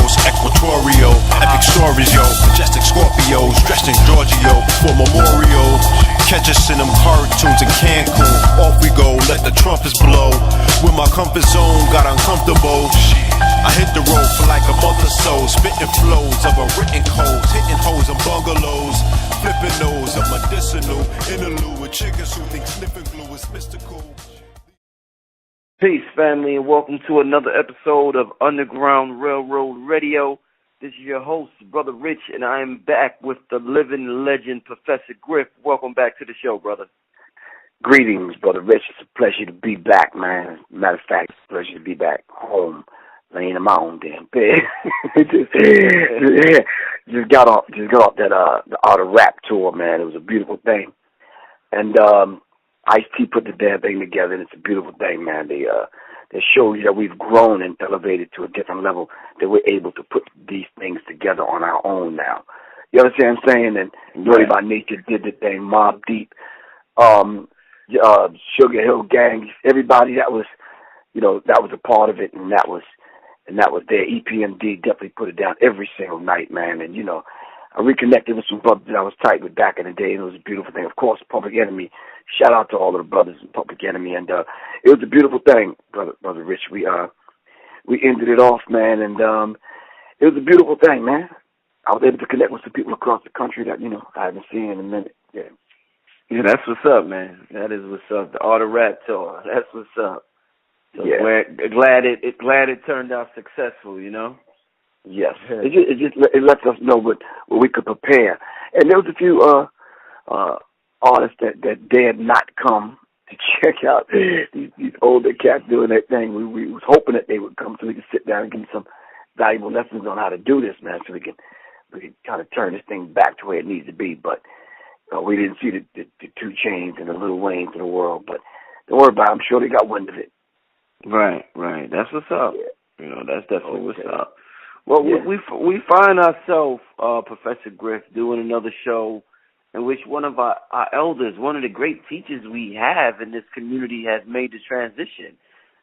Taurus, Equatorio, epic stories, yo. Majestic Scorpios, dressed in Giorgio for memorial. Catch us in them cartoons in Cancun. Off we go, let the trumpets blow. When my comfort zone got uncomfortable, I hit the road for like a month or so, spitting flows of a written codes, hitting hoes and bungalows, flipping those of medicinal interlude with chickens who think sniffing glue is mystical. Peace, family, and welcome to another episode of Underground Railroad Radio. This is your host, Brother Rich, and I am back with the living legend, Professor Griff. Welcome back to the show, brother. Greetings, Brother Rich. It's a pleasure to be back, man. Matter of fact, it's a pleasure to be back home, laying in my own damn bed. just got off that the Art of Rap tour, man. It was a beautiful thing, and Ice-T put the damn thing together, and it's a beautiful thing, man. They show you that we've grown and elevated to a different level, that we're able to put these things together on our own now. You understand what I'm saying? And Dirty by Nature did the thing, Mobb Deep, Sugar Hill Gang, everybody that was a part of it, and that was there. EPMD definitely put it down every single night, man. And I reconnected with some brothers that I was tight with back in the day, and it was a beautiful thing. Of course, Public Enemy. Shout out to all of the brothers in Public Enemy, and it was a beautiful thing, brother Rich. We ended it off, man, and it was a beautiful thing, man. I was able to connect with some people across the country that I haven't seen in a minute. Yeah, that's what's up, man. That is what's up. The Art of Rap tour. That's what's up. So yeah. Glad it turned out successful. Yes. It lets us know what we could prepare. And there was a few artists that dared not come to check out these older cats doing their thing. We was hoping that they would come so we could sit down and give them some valuable lessons on how to do this, man, so we can kind of turn this thing back to where it needs to be. But we didn't see the 2 Chainz and the Lil Waynes of the world. But don't worry about it. I'm sure they got wind of it. Right. That's what's up. Yeah. That's definitely what's up. Well, we find ourselves, Professor Griff, doing another show in which one of our elders, one of the great teachers we have in this community, has made the transition.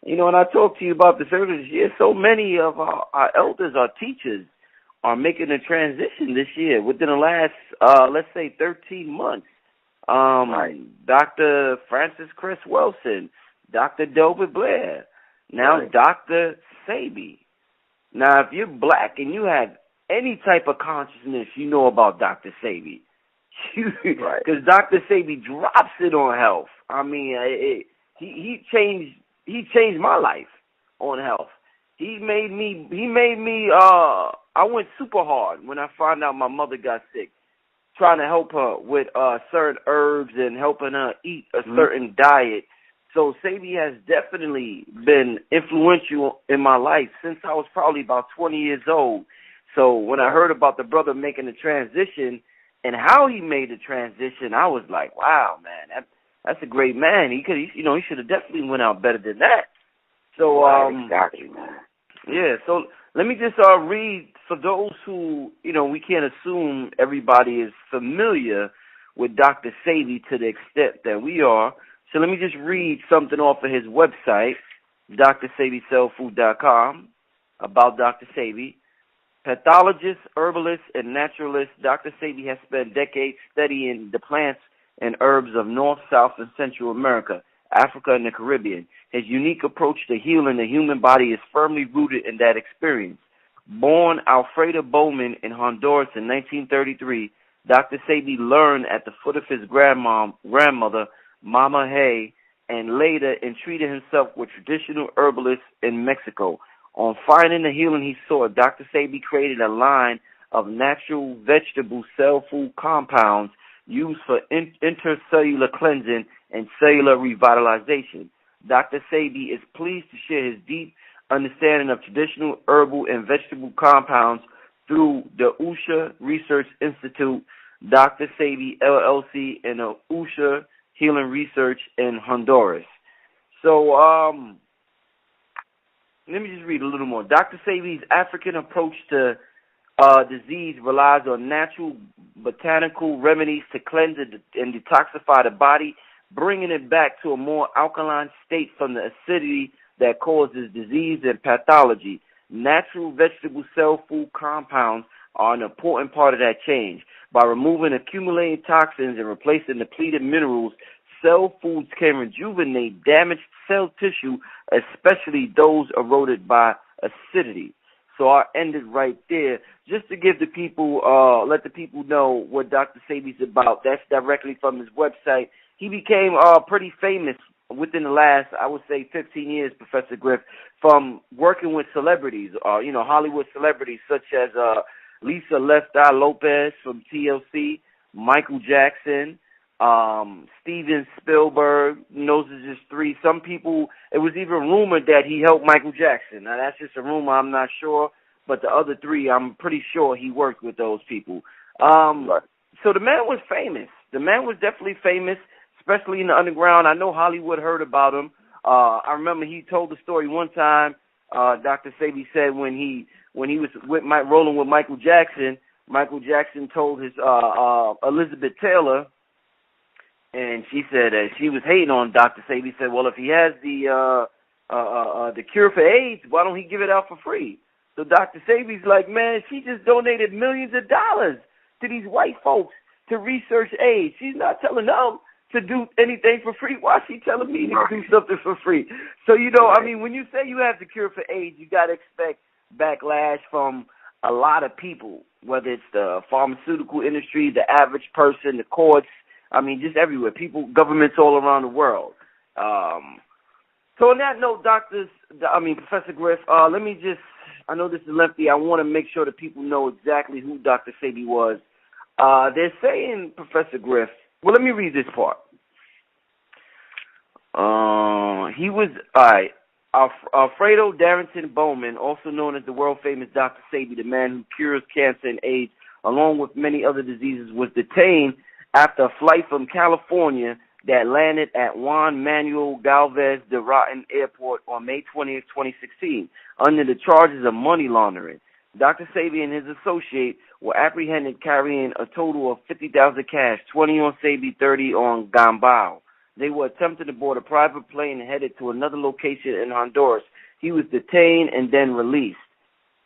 And I talked to you about this earlier this year. So many of our elders, our teachers, are making a transition this year within the last, let's say, 13 months. Dr. Francis Chris Wilson, Dr. Delbert Blair, now Dr. Sebi. Now, if you're black and you have any type of consciousness, you know about Dr. Sebi. Because Dr. Sebi drops it on health. I mean, he changed my life on health. He made me I went super hard when I found out my mother got sick, trying to help her with certain herbs and helping her eat a certain diet. So Sebi has definitely been influential in my life since I was probably about 20 years old. So when I heard about the brother making the transition and how he made the transition, I was like, wow, man, that's a great man. He should have definitely went out better than that. So exactly, man. Yeah, so let me just read for those who, we can't assume everybody is familiar with Dr. Sebi to the extent that we are. So let me just read something off of his website, DrSebiCellFood.com, about Dr. Sebi. Pathologist, herbalist, and naturalist, Dr. Sebi has spent decades studying the plants and herbs of North, South, and Central America, Africa, and the Caribbean. His unique approach to healing the human body is firmly rooted in that experience. Born Alfredo Bowman in Honduras in 1933, Dr. Sebi learned at the foot of his grandmother, Mama Hay, and later entreated himself with traditional herbalists in Mexico. On finding the healing he sought, Dr. Sebi created a line of natural vegetable cell food compounds used for intercellular cleansing and cellular revitalization. Dr. Sebi is pleased to share his deep understanding of traditional herbal and vegetable compounds through the Usha Research Institute, Dr. Sebi LLC, and the Usha Healing Research in Honduras. So, let me just read a little more. Dr. Sebi's African approach to disease relies on natural botanical remedies to cleanse and detoxify the body, bringing it back to a more alkaline state from the acidity that causes disease and pathology. natural vegetable cell food compounds are an important part of that change. By removing accumulating toxins and replacing depleted minerals, cell foods can rejuvenate damaged cell tissue, especially those eroded by acidity. So I ended right there just to give the people, let the people know what Dr. Sebi's about. That's directly from his website. He became pretty famous within the last, I would say, 15 years, Professor Griff, from working with celebrities, Hollywood celebrities such as Lisa Left Eye Lopez from TLC, Michael Jackson, Steven Spielberg. Those are just three. Some people, it was even rumored that he helped Michael Jackson. Now, that's just a rumor. I'm not sure. But the other three, I'm pretty sure he worked with those people. Right. So the man was famous. The man was definitely famous, especially in the underground. I know Hollywood heard about him. I remember he told the story one time. Dr. Sebi said when he was rolling with Michael Jackson told his Elizabeth Taylor, and she said she was hating on Dr. Sebi. Said, well, if he has the cure for AIDS, why don't he give it out for free? So Dr. Sebi's like, man, she just donated millions of dollars to these white folks to research AIDS. She's not telling them to do anything for free. Why is she telling me to do something for free? So, I mean, when you say you have the cure for AIDS, you got to expect backlash from a lot of people, whether it's the pharmaceutical industry, the average person, the courts, I mean, just everywhere. People, governments all around the world. So on that note, Professor Griff, let me just, I know this is lengthy. I want to make sure that people know exactly who Dr. Sebi was. They're saying, Professor Griff, well, let me read this part. He was, Alfredo Darrington Bowman, also known as the world-famous Dr. Sebi, the man who cures cancer and AIDS, along with many other diseases, was detained after a flight from California that landed at Juan Manuel Galvez de Rotten Airport on May 20th, 2016, under the charges of money laundering. Dr. Sebi and his associate were apprehended carrying a total of $50,000 cash, 20 on Sebi, 30 on Gambao. They were attempting to board a private plane and headed to another location in Honduras. He was detained and then released.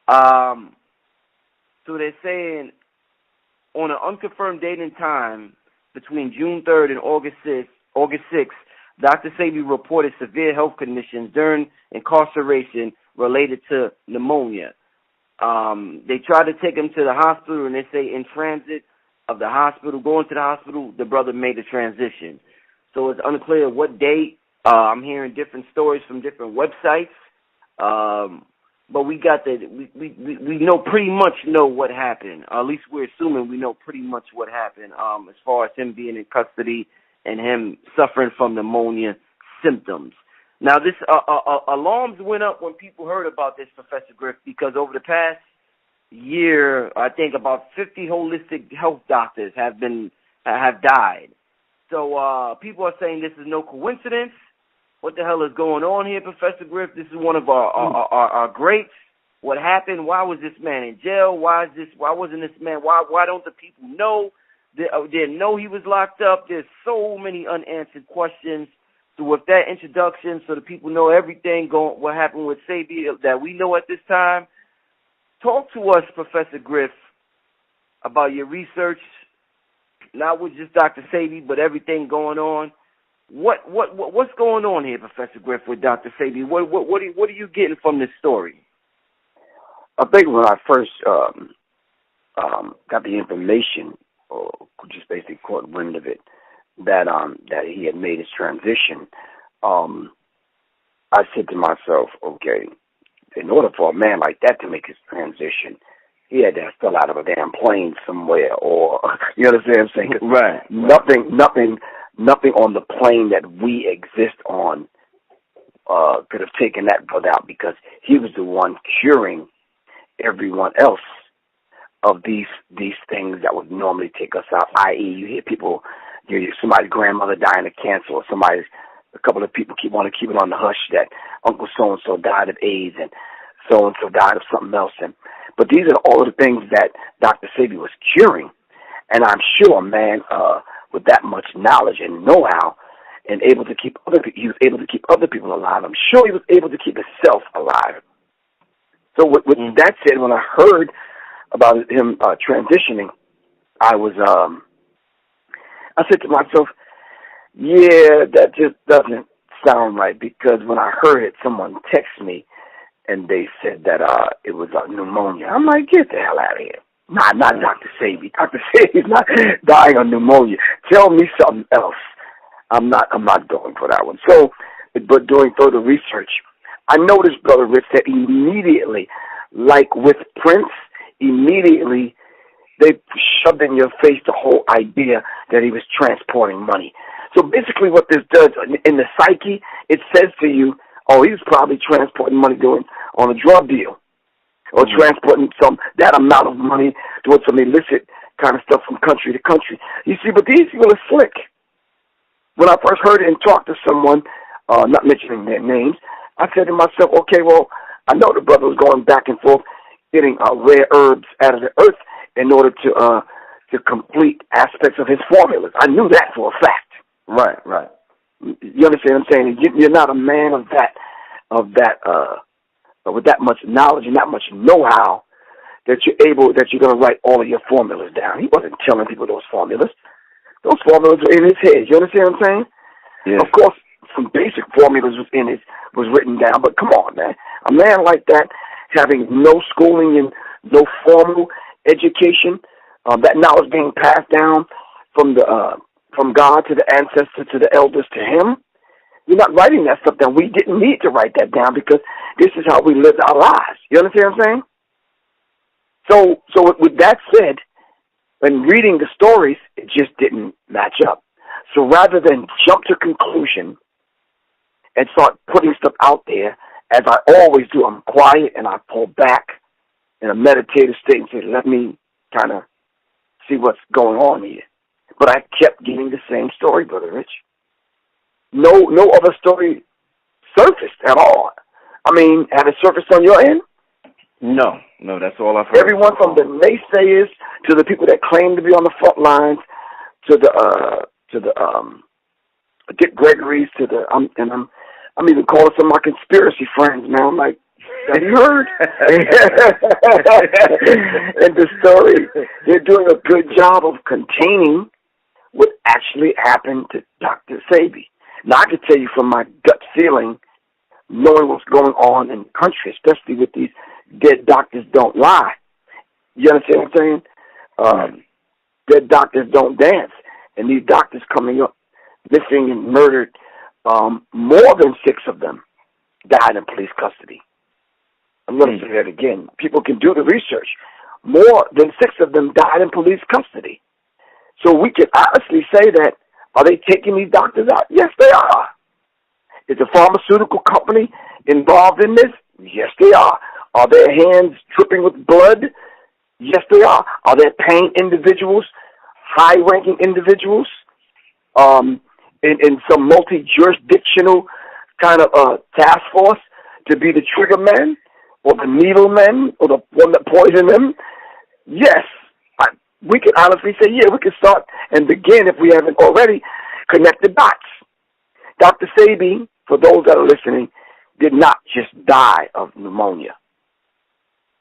So they're saying on an unconfirmed date and time between June 3rd and August 6th, Dr. Sebi reported severe health conditions during incarceration related to pneumonia. They tried to take him to the hospital, and they say in transit of the hospital, going to the hospital, the brother made a transition. So it's unclear what date. I'm hearing different stories from different websites. But we got we know pretty much know what happened. At least we're assuming we know pretty much what happened as far as him being in custody and him suffering from pneumonia symptoms. Now, this alarms went up when people heard about this, Professor Griff, because over the past year, I think about 50 holistic health doctors have died. So people are saying this is no coincidence. What the hell is going on here, Professor Griff? This is one of our greats. What happened? Why was this man in jail? Why wasn't this man? Why don't the people know? They didn't know he was locked up. There's so many unanswered questions. So with that introduction, so the people know everything what happened with Sebi that we know at this time, talk to us, Professor Griff, about your research, not with just Dr. Sebi, but everything going on. What's going on here, Professor Griff, with Dr. Sebi? What are you getting from this story? I think when I first got the information, or just basically caught wind of it, that he had made his transition, I said to myself, okay, in order for a man like that to make his transition, he had to have fell out of a damn plane somewhere, or you understand what I'm saying? Right. Nothing on the plane that we exist on could have taken that brother out, because he was the one curing everyone else of these things that would normally take us out. I.e., you hear people, somebody's grandmother dying of cancer, or a couple of people want to keep it on the hush that Uncle so-and-so died of AIDS and so-and-so died of something else. But these are all of the things that Dr. Sebi was curing. And I'm sure, man, with that much knowledge and know-how, and he was able to keep other people alive. I'm sure he was able to keep himself alive. So with that said, when I heard about him transitioning, I said to myself, yeah, that just doesn't sound right, because when I heard it, someone texted me and they said that it was pneumonia. I'm like, get the hell out of here. Not Dr. Sebi. Dr. Sebi's not dying of pneumonia. Tell me something else. I'm not going for that one. So, but doing further research, I noticed, Brother Rich, that immediately, like with Prince, immediately they shoved in your face the whole idea that he was transporting money. So basically what this does in the psyche, it says to you, oh, he was probably transporting money on a drug deal, or transporting that amount of money towards some illicit kind of stuff from country to country. You see, but these people are slick. When I first heard it and talked to someone, not mentioning their names, I said to myself, okay, well, I know the brother was going back and forth getting rare herbs out of the earth in order to complete aspects of his formulas. I knew that for a fact. Right. You understand what I'm saying? You're not a man of that with that much knowledge and that much know-how that you're going to write all of your formulas down. He wasn't telling people those formulas. Those formulas were in his head. You understand what I'm saying? Yeah. Of course, some basic formulas was written down, but come on, man. A man like that, having no schooling and no formal education, that knowledge being passed down from God to the ancestors to the elders to him, you're not writing that stuff down. We didn't need to write that down because this is how we lived our lives. You understand what I'm saying? So with that said, when reading the stories, it just didn't match up. So rather than jump to conclusion and start putting stuff out there, as I always do, I'm quiet and I pull back in a meditative state and say, let me kind of see what's going on here. But I kept getting the same story, Brother Rich. No other story surfaced at all. I mean, had it surfaced on your end? No, that's all I've heard. Everyone from the naysayers to the people that claim to be on the front lines to the Dick Gregory's to the I'm even calling some of my conspiracy friends now. I'm like, have you heard? And the story, they're doing a good job of containing what actually happened to Dr. Sebi. Now, I can tell you from my gut feeling, knowing what's going on in the country, especially with these dead doctors don't lie. You understand what I'm saying? Dead doctors don't dance. And these doctors coming up missing and murdered, more than 6 of them died in police custody. I'm going to say that again. People can do the research. More than 6 of them died in police custody. So we can honestly say that, are they taking these doctors out? Yes, they are. Is the pharmaceutical company involved in this? Yes, they are. Are their hands dripping with blood? Yes, they are. Are they paying individuals, high-ranking individuals, in some multi-jurisdictional kind of task force to be the trigger men or the needle men or the one that poisoned them? Yes. We can honestly say, yeah, we can start and begin, if we haven't already, connect the dots. Dr. Sebi, for those that are listening, did not just die of pneumonia.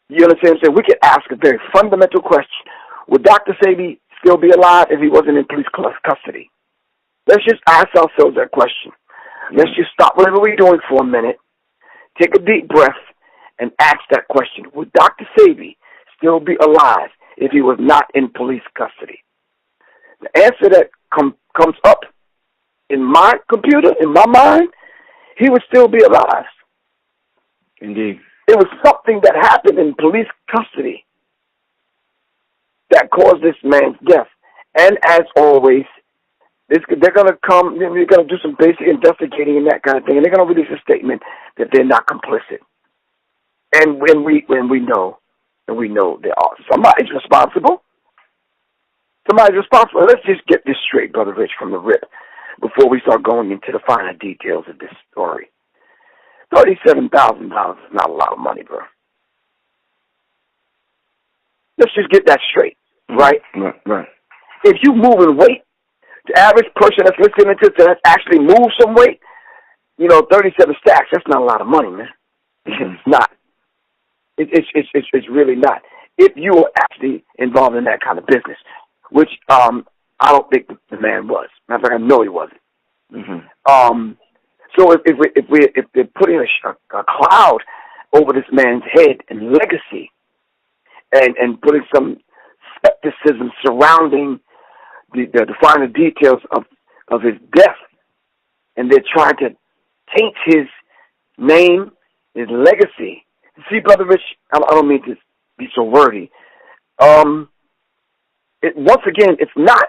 You understand what I'm saying? We could ask a very fundamental question. Would Dr. Sebi still be alive if he wasn't in police custody? Let's just ask ourselves that question. Let's just stop whatever we're doing for a minute, take a deep breath, and ask that question. Would Dr. Sebi still be alive if he was not in police custody? The answer that comes up in my computer, in my mind, he would still be alive. Indeed. It was something that happened in police custody that caused this man's death. And as always, they're going to come, they're going to do some basic investigating and that kind of thing, and they're going to release a statement that they're not complicit. And when we know, and we know there are. Somebody's responsible. Let's just get this straight, Brother Rich, from the rip, before we start going into the finer details of this story. $37,000 is not a lot of money, bro. Let's just get that straight, right? Right. If you move in weight, the average person that's listening to this that actually moves some weight, 37 stacks, that's not a lot of money, man. It's not. It's really not. If you are actually involved in that kind of business, which I don't think the man was. Matter of fact, I know he wasn't. Mm-hmm. So if they're putting a cloud over this man's head and legacy, and putting some skepticism surrounding the finer details of his death, and they're trying to taint his name, his legacy. See, Brother Rich, I don't mean to be so wordy. Once again, it's not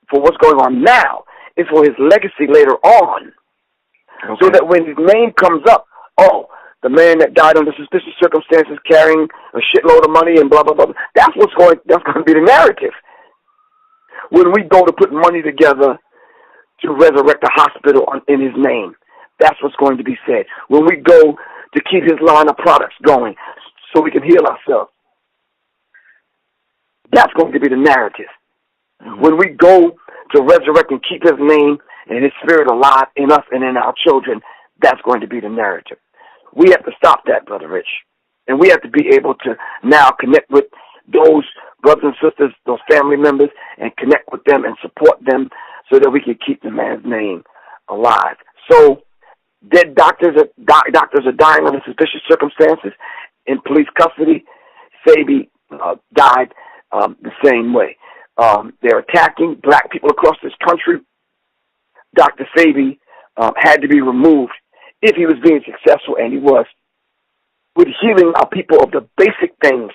for what's going on now. It's for his legacy later on. Okay. So that when his name comes up, oh, the man that died under suspicious circumstances carrying a shitload of money and blah, blah, blah. That's going to be the narrative. When we go to put money together to resurrect a hospital in his name, that's what's going to be said. When we go to keep his line of products going so we can heal ourselves, that's going to be the narrative. Mm-hmm. When we go to resurrect and keep his name and his spirit alive in us and in our children, that's going to be the narrative. We have to stop that, Brother Rich. And we have to be able to now connect with those brothers and sisters, those family members, and connect with them and support them so that we can keep the man's name alive. So dead doctors are dying under suspicious circumstances in police custody. Sebi died the same way. They're attacking black people across this country. Dr. Sebi had to be removed if he was being successful, and he was, with healing our people of the basic things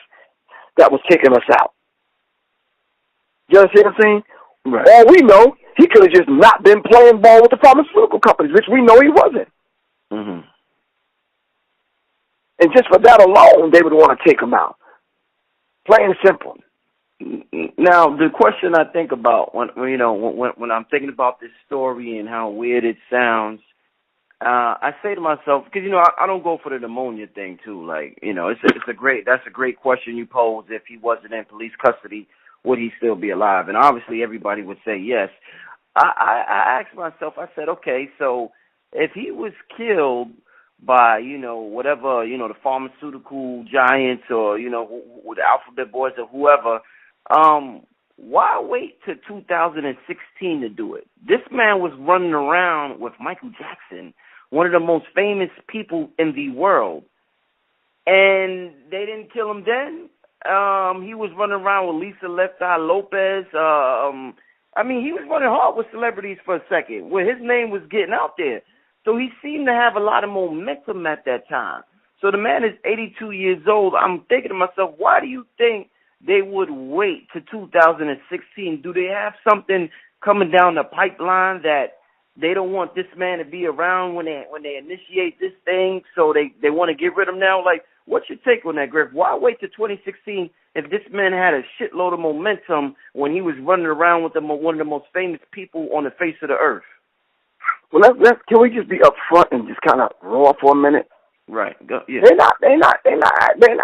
that was taking us out. You understand what I'm saying? Right. All we know, he could have just not been playing ball with the pharmaceutical companies, which we know he wasn't. Mm-hmm. And just for that alone, they would want to take him out. Plain and simple. Now, the question I think about when I'm thinking about this story and how weird it sounds, I say to myself, because I don't go for the pneumonia thing too. Like, that's a great question you pose. If he wasn't in police custody, would he still be alive? And obviously, everybody would say yes. I asked myself, I said, okay, so if he was killed by whatever the pharmaceutical giants or with the alphabet boys or whoever, why wait to 2016 to do it? This man was running around with Michael Jackson, one of the most famous people in the world, and they didn't kill him then. He was running around with Lisa Left Eye Lopez. He was running hard with celebrities for a second, where his name was getting out there. So he seemed to have a lot of momentum at that time. So the man is 82 years old. I'm thinking to myself, why do you think they would wait to 2016? Do they have something coming down the pipeline that they don't want this man to be around when they initiate this thing, so they want to get rid of him now? Like, what's your take on that, Griff? Why wait to 2016 if this man had a shitload of momentum when he was running around with one of the most famous people on the face of the earth? Well, can we just be upfront and just kind of raw for a minute? Right. Yeah. They're not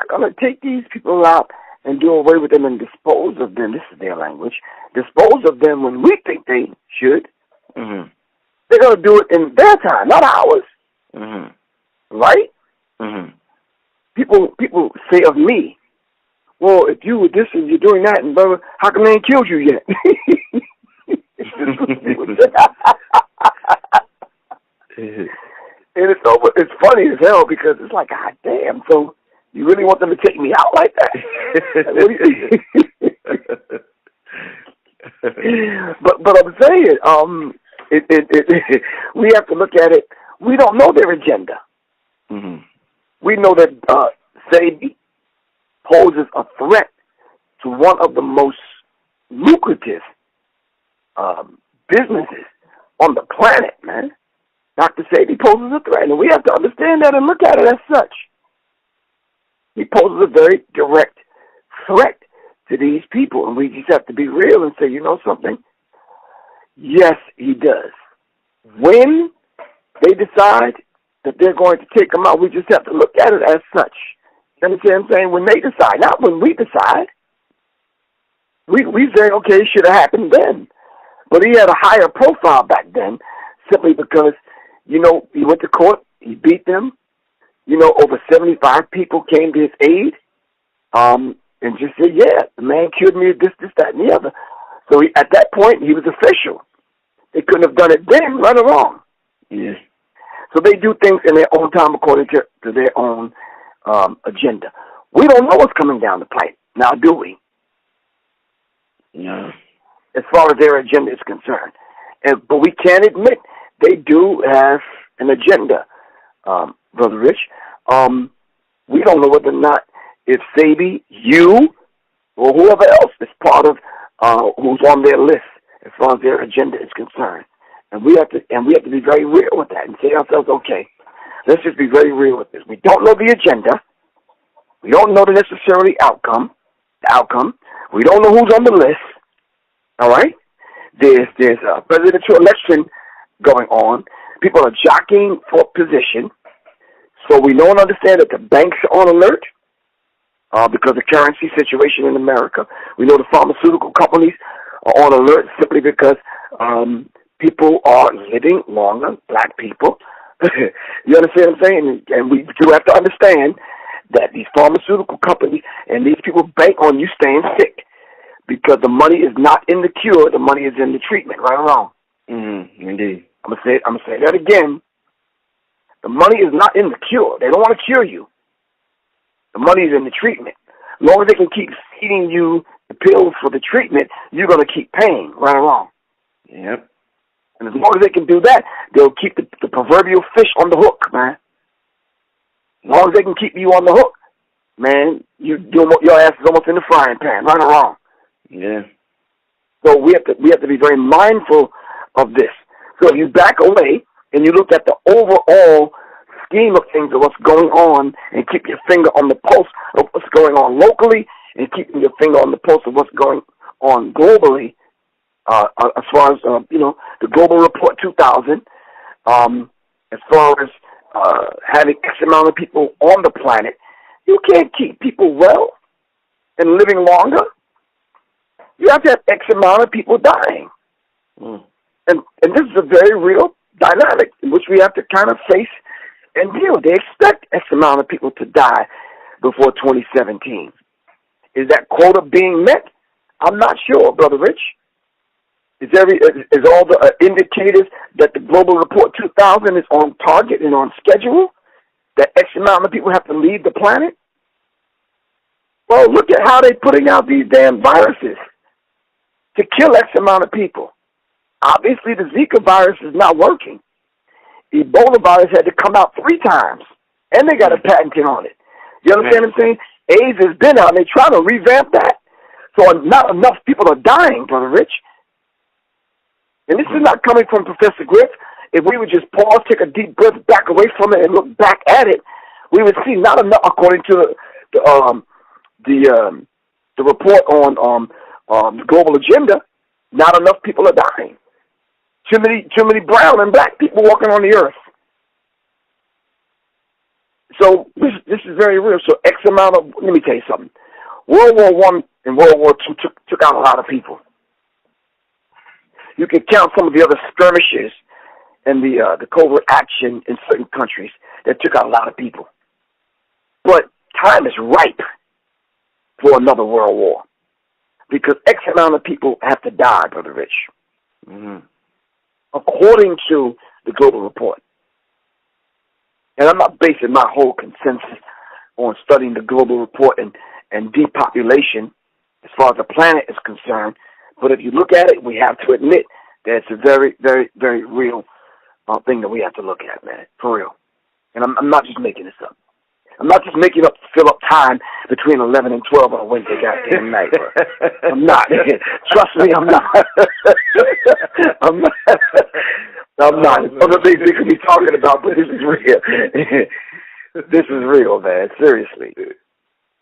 going to take these people out and do away with them and dispose of them. This is their language. Dispose of them when we think they should. Mm-hmm. They're going to do it in their time, not ours. Mm-hmm. Right? Mm-hmm. People say of me, well, if you were this and you're doing that, and blah, blah, how come they ain't killed you yet? And it's funny as hell because it's like, God damn, so you really want them to take me out like that? But I'm saying, we have to look at it. We don't know their agenda. Mm-hmm. We know that Sebi poses a threat to one of the most lucrative businesses on the planet, man. Dr. Sebi poses a threat, and we have to understand that and look at it as such. He poses a very direct threat to these people, and we just have to be real and say, you know something? Yes, he does. When they decide that they're going to take him out, we just have to look at it as such. You understand what I'm saying? When they decide, not when we decide. We say, okay, it should have happened then. But he had a higher profile back then simply because, he went to court, he beat them, over 75 people came to his aid, and just said, yeah, the man cured me of this, that, and the other. So at that point, he was official. They couldn't have done it then, right or wrong. Yes. So they do things in their own time according to their own agenda. We don't know what's coming down the pipe, now do we? No. As far as their agenda is concerned. But we can't admit they do have an agenda, Brother Rich. We don't know whether or not if Sebi, you, or whoever else is part of who's on their list as far as their agenda is concerned. And we have to be very real with that and say to ourselves, okay, let's just be very real with this. We don't know the agenda. We don't know the necessary outcome. We don't know who's on the list. All right? There's a presidential election going on. People are jockeying for position. So we know and understand that the banks are on alert because of the currency situation in America. We know the pharmaceutical companies are on alert simply because people are living longer, black people. You understand what I'm saying? And we do have to understand that these pharmaceutical companies and these people bank on you staying sick because the money is not in the cure, the money is in the treatment, right or wrong? Indeed. I'm gonna say that again. The money is not in the cure. They don't want to cure you. The money is in the treatment. As long as they can keep feeding you the pills for the treatment, you're going to keep paying, right or wrong. Yep. And as long as they can do that, they'll keep the proverbial fish on the hook, man. As long as they can keep you on the hook, man, your ass is almost in the frying pan, right or wrong. Yeah. So we have to be very mindful of this. So if you back away and you look at the overall scheme of things of what's going on and keep your finger on the pulse of what's going on locally and keeping your finger on the pulse of what's going on globally, as far as, the Global Report 2000, as far as having X amount of people on the planet, you can't keep people well and living longer. You have to have X amount of people dying. And this is a very real dynamic in which we have to kind of face and deal. They expect X amount of people to die before 2017. Is that quota being met? I'm not sure, Brother Rich. Is all the indicators that the Global Report 2000 is on target and on schedule? That X amount of people have to leave the planet? Well, look at how they're putting out these damn viruses to kill X amount of people. Obviously, the Zika virus is not working. Ebola virus had to come out 3 times, and they got a patent on it. You understand what I'm saying? AIDS has been out, and they're trying to revamp that. So not enough people are dying, Brother Rich. And this is not coming from Professor Griff. If we would just pause, take a deep breath, back away from it, and look back at it, we would see not enough, according to the report on the global agenda, not enough people are dying. Too many brown and black people walking on the earth. So this is very real. So X amount of, let me tell you something. World War I and World War II took out a lot of people. You can count some of the other skirmishes and the covert action in certain countries that took out a lot of people. But time is ripe for another world war because X amount of people have to die, Brother Rich. According to the Global Report. And I'm not basing my whole consensus on studying the Global Report and depopulation as far as the planet is concerned. But if you look at it, we have to admit that it's a very, very, very real thing that we have to look at, man, for real. And I'm not just making this up. I'm not just making up to fill up time between 11 and 12 on a Wednesday goddamn night, bro. I'm not. Trust me, I'm not. I'm not. Other things we could be talking about, but this is real. This is real, man. Seriously.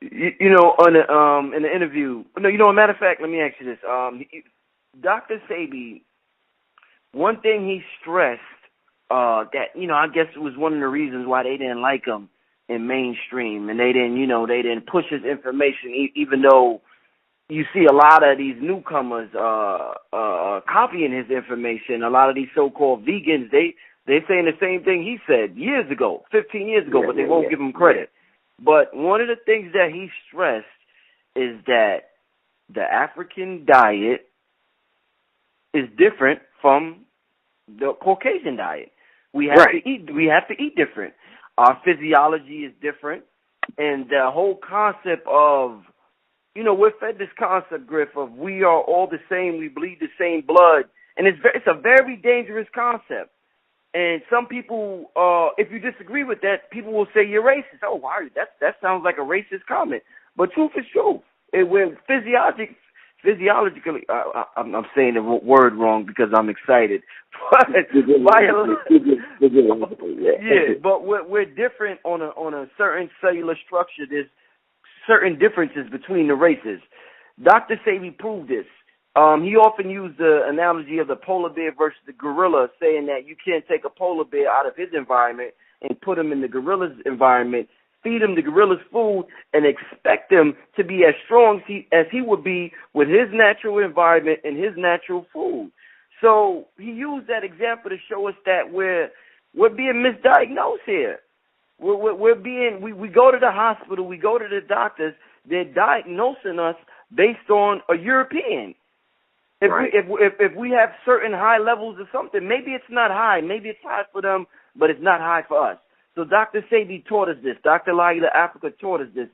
In the interview, as a matter of fact, let me ask you this. Dr. Sebi, one thing he stressed that, I guess it was one of the reasons why they didn't like him in mainstream, and they didn't push his information, even though you see a lot of these newcomers copying his information. A lot of these so-called vegans, They're saying the same thing he said years ago, 15 years ago, but they won't give him credit. But one of the things that he stressed is that the African diet is different from the Caucasian diet. We have to eat. We have to eat different. Our physiology is different, and the whole concept of, we're fed this concept, Griff, of we are all the same. We bleed the same blood, and it's a very dangerous concept. And some people, if you disagree with that, people will say you're racist. Oh, wow, that sounds like a racist comment. But truth is truth. When physiologically, I'm saying the word wrong because I'm excited. But but we're different on a certain cellular structure. There's certain differences between the races. Dr. Sebi proved this. He often used the analogy of the polar bear versus the gorilla, saying that you can't take a polar bear out of his environment and put him in the gorilla's environment, feed him the gorilla's food, and expect him to be as strong as he would be with his natural environment and his natural food. So he used that example to show us that we're being misdiagnosed here. We go to the hospital, we go to the doctors, they're diagnosing us based on a European. If we have certain high levels of something, maybe it's not high. Maybe it's high for them, but it's not high for us. So Dr. Sebi taught us this. Dr. Laila Africa taught us this.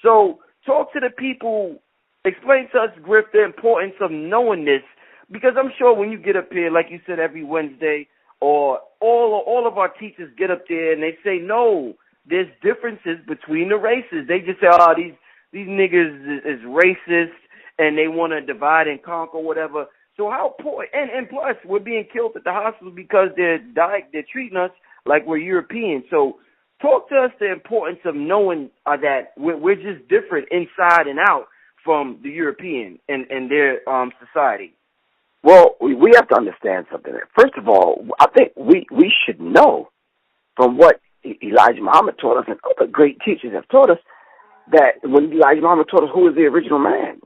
So talk to the people. Explain to us, Griff, the importance of knowing this, because I'm sure when you get up here, like you said, every Wednesday, or all of our teachers get up there and they say, no, there's differences between the races. They just say, oh, these niggas is racist, and they want to divide and conquer, whatever. So how poor, and plus we're being killed at the hospital because they're treating us like we're European. So talk to us the importance of knowing that we're just different inside and out from the European and their society. Well, we have to understand something. First of all, I think we should know from what Elijah Muhammad taught us and other great teachers have taught us, that when Elijah Muhammad taught us who is the original man,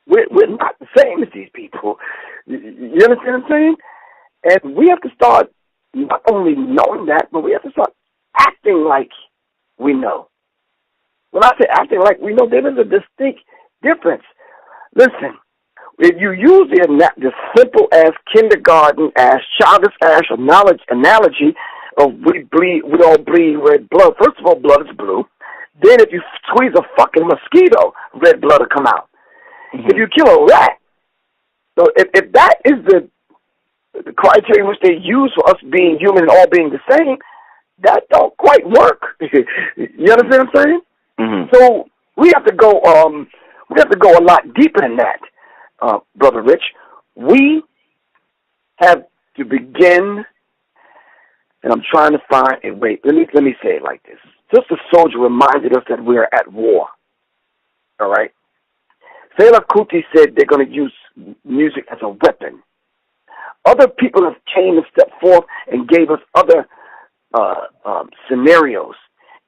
we're not the same as these people. You understand what I'm saying? And we have to start not only knowing that, but we have to start acting like we know. When I say acting like we know, there is a distinct difference. Listen, if you use the simple as kindergarten, as childish as analogy of we all bleed red blood. First of all, blood is blue. Then if you squeeze a fucking mosquito, red blood will come out. Mm-hmm. If you kill a rat, so if that is the criteria which they use for us being human and all being the same, that don't quite work. You understand what I'm saying? Mm-hmm. So we have to go a lot deeper than that, Brother Rich. We have to begin, and I'm trying to find a way. Let me say it like this. Just a soldier reminded us that we're at war. All right? Fela Kuti said they're going to use music as a weapon. Other people have came and stepped forth and gave us other scenarios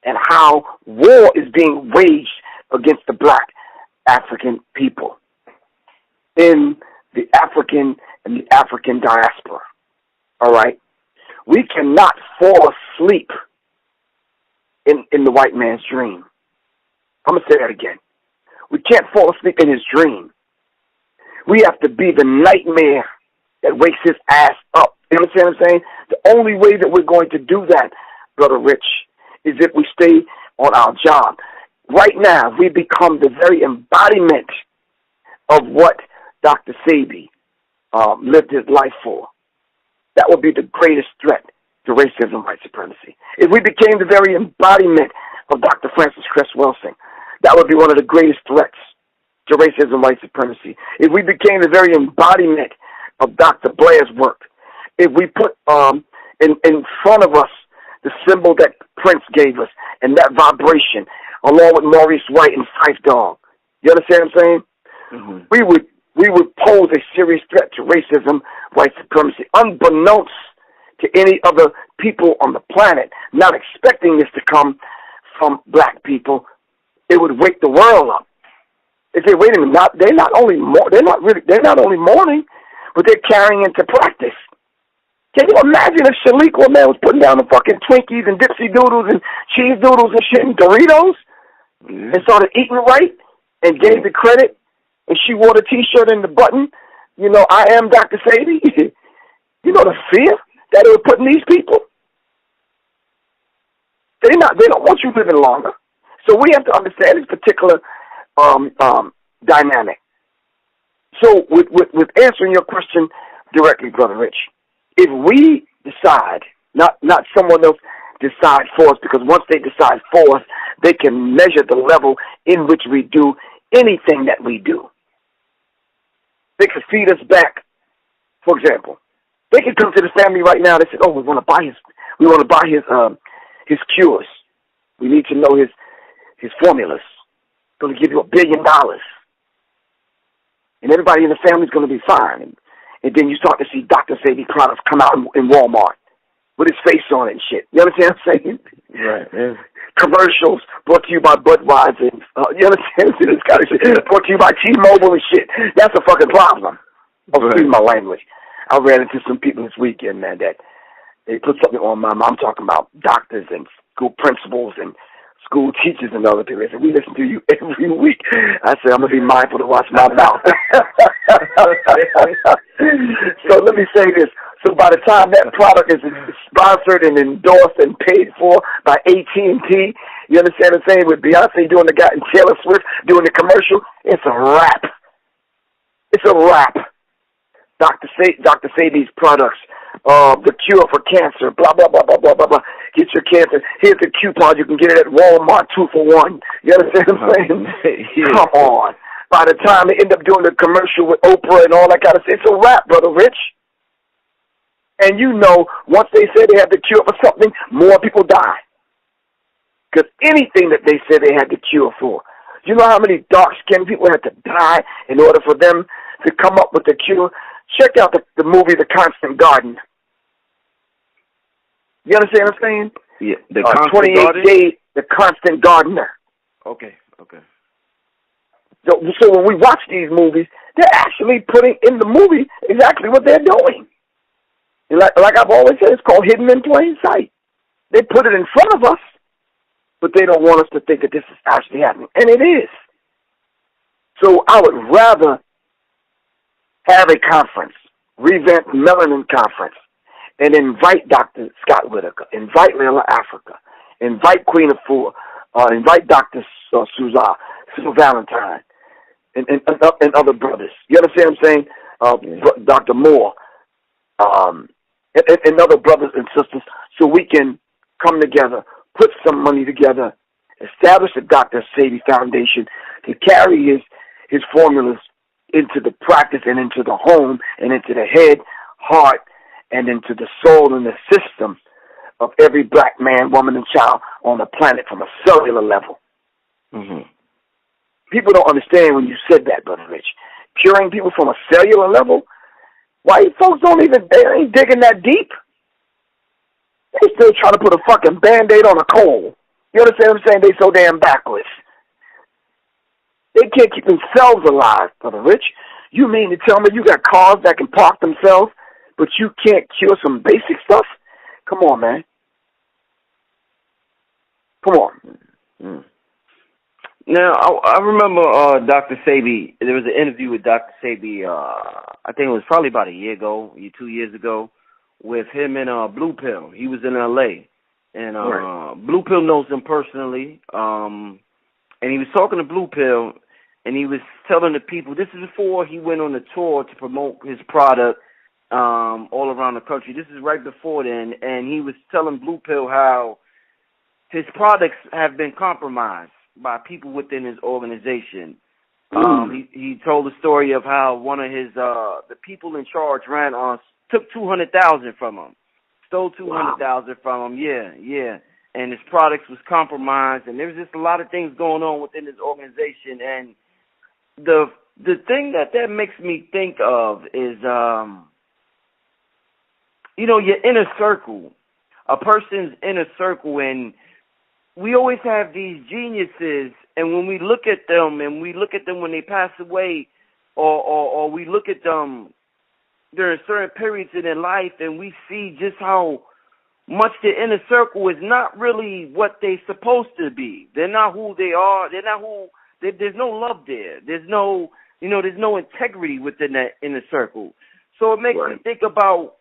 and how war is being waged against the black African people in the African and the African diaspora. All right? We cannot fall asleep in the white man's dream. I'm going to say that again. We can't fall asleep in his dream. We have to be the nightmare that wakes his ass up. You understand what I'm saying? The only way that we're going to do that, Brother Rich, is if we stay on our job. Right now, we become the very embodiment of what Dr. Sebi lived his life for. That would be the greatest threat to racism and white supremacy. If we became the very embodiment of Dr. Francis Cress Welsing, that would be one of the greatest threats to racism and white supremacy. If we became the very embodiment of Dr. Blair's work, if we put in front of us the symbol that Prince gave us and that vibration, along with Maurice White and Phife Dawg, you understand what I'm saying? Mm-hmm. We would pose a serious threat to racism, white supremacy, unbeknownst to any other people on the planet, not expecting this to come from black people. It would wake the world up. They say, wait a minute, they're not only mourning, but they're carrying into practice Can you imagine if Shaliqua, man, was putting down the fucking Twinkies and Dipsy Doodles and Cheese Doodles and shit and Doritos and started eating right and gave the credit, and she wore the T-shirt and the button, you know, I am Dr. Sebi. You know the fear that they were putting these people? They don't want you living longer. So we have to understand this particular dynamic. So with answering your question directly, Brother Rich, if we decide, not someone else decide for us, because once they decide for us, they can measure the level in which we do anything that we do. They can feed us back. For example, they can come to the family right now. They say, "Oh, we want to buy his cures. We need to know his formulas. It's going to give you $1 billion, and everybody in the family is going to be fine." And then you start to see Dr. Sebi products come out in Walmart with his face on it and shit. You understand what I'm saying? Right. Yeah. Commercials brought to you by Budweiser. You understand this kind of shit? Brought to you by T-Mobile and shit. That's a fucking problem. Excuse my language. I ran into some people this weekend, man, that they put something on my mind. I'm talking about doctors and school principals and school teachers and other people. They said, "We listen to you every week." I said, "I'm going to be mindful to watch my mouth." So let me say this. So by the time that product is sponsored and endorsed and paid for by AT&T, you understand what I'm saying? With Beyonce doing the guy and Taylor Swift doing the commercial, it's a wrap. It's a wrap. Dr. Sebi's products, the cure for cancer, blah, blah, blah, blah, blah, blah, blah. Get your cancer. Here's the coupon. You can get it at Walmart, 2 for 1. You understand what I'm saying? Yeah. Come on. By the time they end up doing the commercial with Oprah and all that kind of stuff, it's a wrap, Brother Rich. And you know, once they say they have the cure for something, more people die. Because anything that they say they had the cure for. You know how many dark-skinned people had to die in order for them to come up with the cure? Check out the movie The Constant Garden. You understand what I'm saying? Yeah, The Constant 28 Garden? Days, The Constant Gardener. Okay. So when we watch these movies, they're actually putting in the movie exactly what they're doing. And like I've always said, it's called hidden in plain sight. They put it in front of us, but they don't want us to think that this is actually happening. And it is. So I would rather have a conference, revamp Melanin Conference, and invite Dr. Scott Whitaker, invite Layla Africa, invite Queen of Four, invite Dr. Sue Valentine, and other brothers. You understand what I'm saying? Dr. Moore, and other brothers and sisters, so we can come together, put some money together, establish the Dr. Sebi Foundation to carry his formulas into the practice and into the home and into the head, heart, and into the soul and the system of every black man, woman, and child on the planet from a cellular level. Mm-hmm. People don't understand when you said that, Brother Rich. Curing people from a cellular level? Why you folks they ain't digging that deep? They still trying to put a fucking Band-Aid on a cold. You understand what I'm saying? They so damn backwards. They can't keep themselves alive, Brother Rich. You mean to tell me you got cars that can park themselves, but you can't cure some basic stuff? Come on, man. Come on. Mm. Now, I remember Dr. Sebi, there was an interview with Dr. Sebi, I think it was probably about a year ago, 2 years ago, with him and Blue Pill. He was in L.A., and right. Blue Pill knows him personally, and he was talking to Blue Pill, and he was telling the people, this is before he went on the tour to promote his product all around the country. This is right before then, and he was telling Blue Pill how his products have been compromised by people within his organization. He told the story of how one of his the people in charge took $200,000 from him, stole $200,000 from him. Yeah, and his products was compromised, and there was just a lot of things going on within his organization. And the thing that makes me think of is your inner circle, a person's inner circle, and we always have these geniuses, and when we look at them, and we look at them when they pass away, or we look at them, during certain periods in their life, and we see just how much the inner circle is not really what they're supposed to be. They're not who they are. They're not who. There's no love there. There's no, there's no integrity within that inner circle. So it makes me think about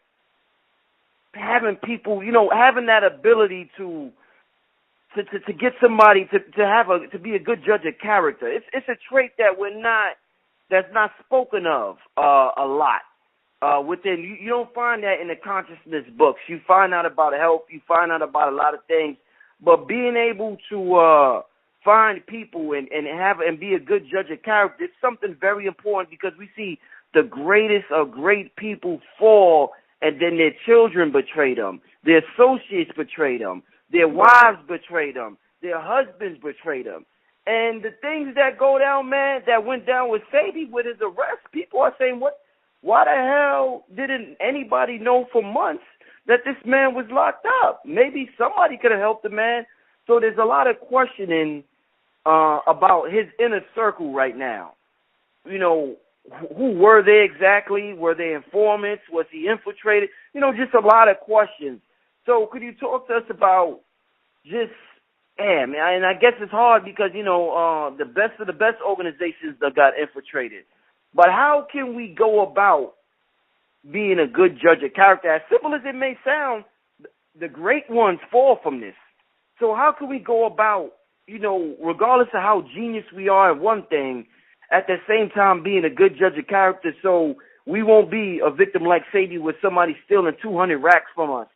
having people, having that ability to get somebody to be a good judge of character. It's a trait that's not spoken of a lot. Within you don't find that in the consciousness books. You find out about health, you find out about a lot of things, but being able to find people and be a good judge of character is something very important, because we see the greatest of great people fall, and then their children betray them, their associates betray them, their wives betray them, their husbands betray them. And the things that go down, man, that went down with Sebi with his arrest, people are saying, why the hell didn't anybody know for months that this man was locked up? Maybe somebody could have helped the man. So there's a lot of questioning about his inner circle right now. Who were they exactly? Were they informants? Was he infiltrated? Just a lot of questions. So could you talk to us about just, and I guess it's hard because, the best of the best organizations that got infiltrated. But how can we go about being a good judge of character? As simple as it may sound, the great ones fall from this. So how can we go about, regardless of how genius we are at one thing, at the same time being a good judge of character, so we won't be a victim like Sebi with somebody stealing 200 racks from us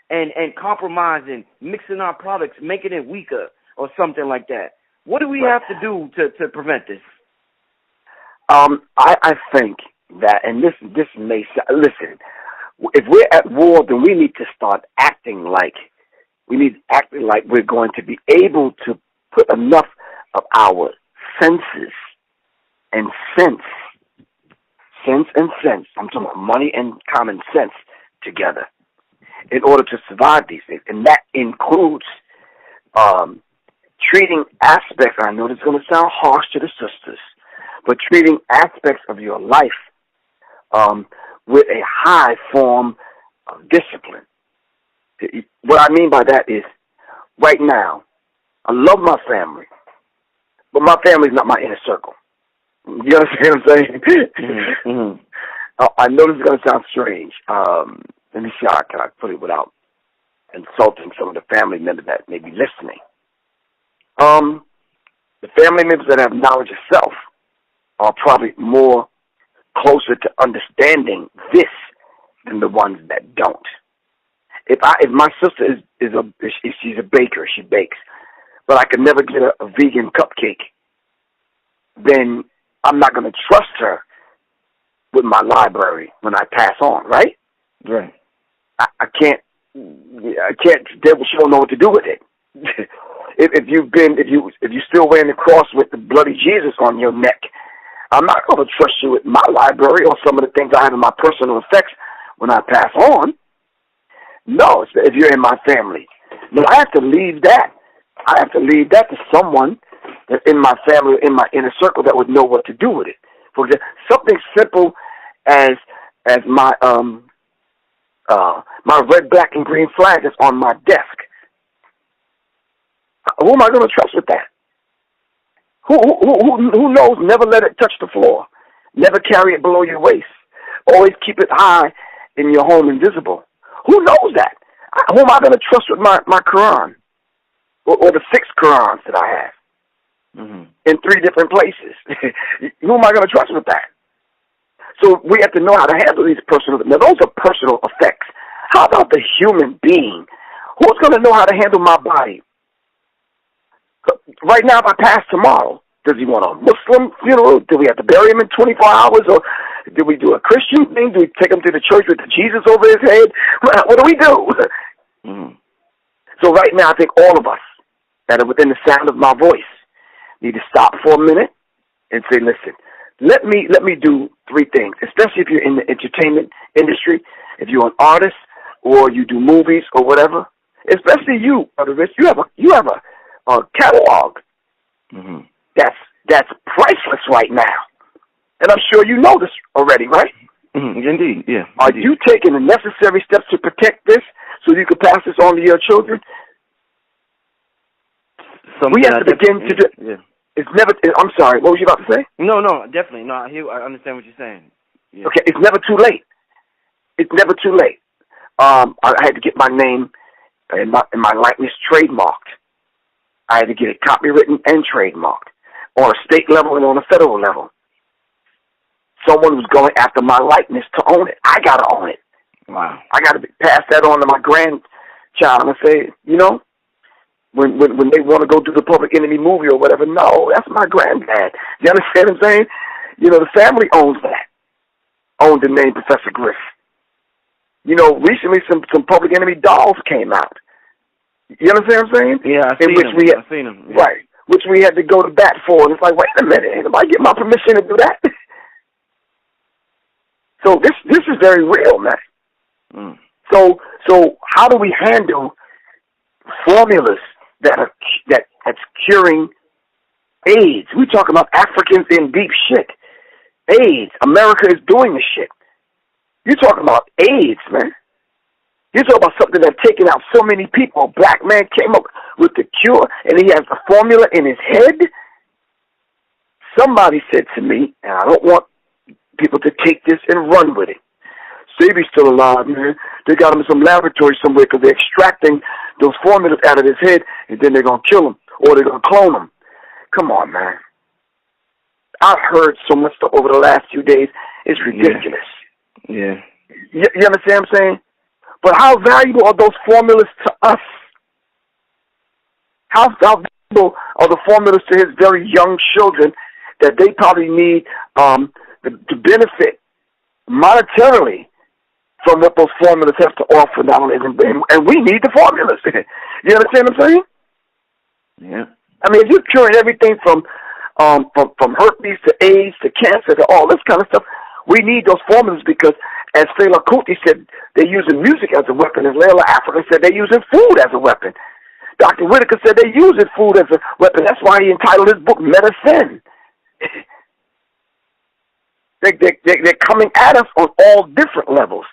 and compromising, mixing our products, making it weaker or something like that? What do we have to do to prevent this? I think that, and this may listen, if we're at war, then we need to start acting like we're going to be able to put enough of our senses and sense. I'm talking about money and common sense together in order to survive these things, and that includes treating aspects. I know this is going to sound harsh to the sisters, but treating aspects of your life with a high form of discipline. What I mean by that is, right now, I love my family, but my family's not my inner circle. You understand what I'm saying? Mm-hmm. I know this is going to sound strange. Let me see how can I put it without insulting some of the family members that may be listening. The family members that have knowledge of self are probably more closer to understanding this than the ones that don't. If my sister she's a baker, she bakes, but I can never get a vegan cupcake, then I'm not going to trust her with my library when I pass on, right? Right. I can't. She don't know what to do with it. if you still wearing the cross with the bloody Jesus on your neck, I'm not going to trust you with my library or some of the things I have in my personal effects when I pass on. No, if you're in my family. No, I have to leave that. I have to leave that to someone that's in my family, in my inner circle, that would know what to do with it. For example, something simple as my my red, black, and green flag is on my desk. Who am I going to trust with that? Who knows? Never let it touch the floor. Never carry it below your waist. Always keep it high in your home, invisible. Who knows that? Who am I going to trust with my Quran? Or the 6 Qurans that I have in 3 different places? Who am I going to trust with that? So we have to know how to handle these personal. Now, those are personal effects. How about the human being? Who's going to know how to handle my body? Right now, if I pass tomorrow, does he want a Muslim funeral? Do we have to bury him in 24 hours? Or do we do a Christian thing? Do we take him to the church with the Jesus over his head? What do we do? So right now, I think all of us that are within the sound of my voice need to stop for a minute and say, listen, let me do 3 things, especially if you're in the entertainment industry, if you're an artist or you do movies or whatever, especially you, Brother Rich, you have a catalog that's priceless right now. And I'm sure you know this already, right? Indeed, yeah. Are you taking the necessary steps to protect this so you can pass this on to your children? We have to begin to do. Yeah. It's never. I'm sorry. What were you about to say? No, definitely. No, I understand what you're saying. Yeah. Okay, it's never too late. It's never too late. I had to get my name and my likeness trademarked. I had to get it copywritten and trademarked on a state level and on a federal level. Someone was going after my likeness to own it. I got to own it. Wow. I got to pass that on to my grandchild and say, you know, when they want to go do the Public Enemy movie or whatever, no, that's my granddad. You understand what I'm saying? You know, the family owns that. Owned the name Professor Griff. You know, recently some Public Enemy dolls came out. You understand what I'm saying? Yeah, I've seen them. Yeah. Right, which we had to go to bat for. And it's like, wait a minute, ain't nobody get my permission to do that? So this is very real, man. So how do we handle formulas that's curing AIDS? We talking about Africans in deep shit. AIDS. America is doing the shit. You're talking about AIDS, man. You're talking about something that's taken out so many people. A black man came up with the cure, and he has the formula in his head. Somebody said to me, and I don't want people to take this and run with it. Sebi's still alive, man. They got him in some laboratory somewhere because they're extracting those formulas out of his head, and then they're going to kill him, or they're going to clone him. Come on, man. I've heard so much stuff over the last few days. It's ridiculous. Yeah. You understand what I'm saying? But how valuable are those formulas to us? How valuable are the formulas to his very young children that they probably need to benefit monetarily from what those formulas have to offer now? And we need the formulas. You understand what I'm saying? Yeah. I mean, if you're curing everything from herpes to AIDS to cancer to all this kind of stuff, we need those formulas because, as Fela Kuti said, they're using music as a weapon. As Layla Africa said, they're using food as a weapon. Dr. Whitaker said they're using food as a weapon. That's why he entitled his book Medicine. They're coming at us on all different levels.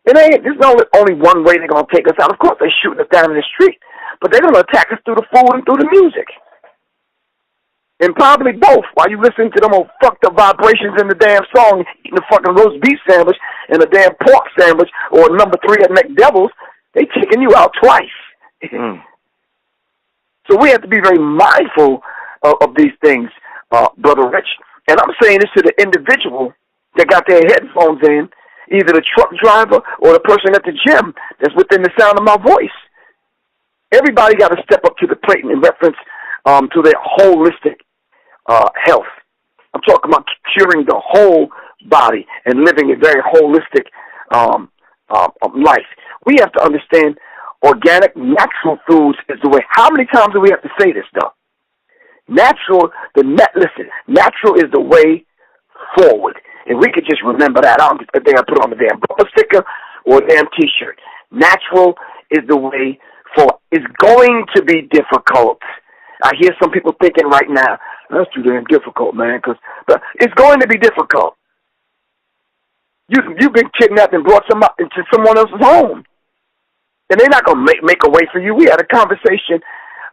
There's only one way they're going to take us out. Of course, they're shooting us down in the street, but they're going to attack us through the food and through the music. And probably both. While you listen to them old fucked up vibrations in the damn song, eating a fucking roast beef sandwich and a damn pork sandwich or number 3 at McDevil's, they taking you out twice. So we have to be very mindful of these things, Brother Rich. And I'm saying this to the individual that got their headphones in, either the truck driver or the person at the gym that's within the sound of my voice. Everybody got to step up to the plate in reference to their holistic health. I'm talking about curing the whole body and living a very holistic life. We have to understand organic, natural foods is the way. How many times do we have to say this, though? Natural is the way forward. And we could just remember that. I think I put on the damn bumper sticker or a damn T-shirt. Natural is the way forward. It's going to be difficult. I hear some people thinking right now, that's too damn difficult, man, but it's going to be difficult. You've been kidnapped and brought into someone else's home, and they're not going to make a way for you. We had a conversation,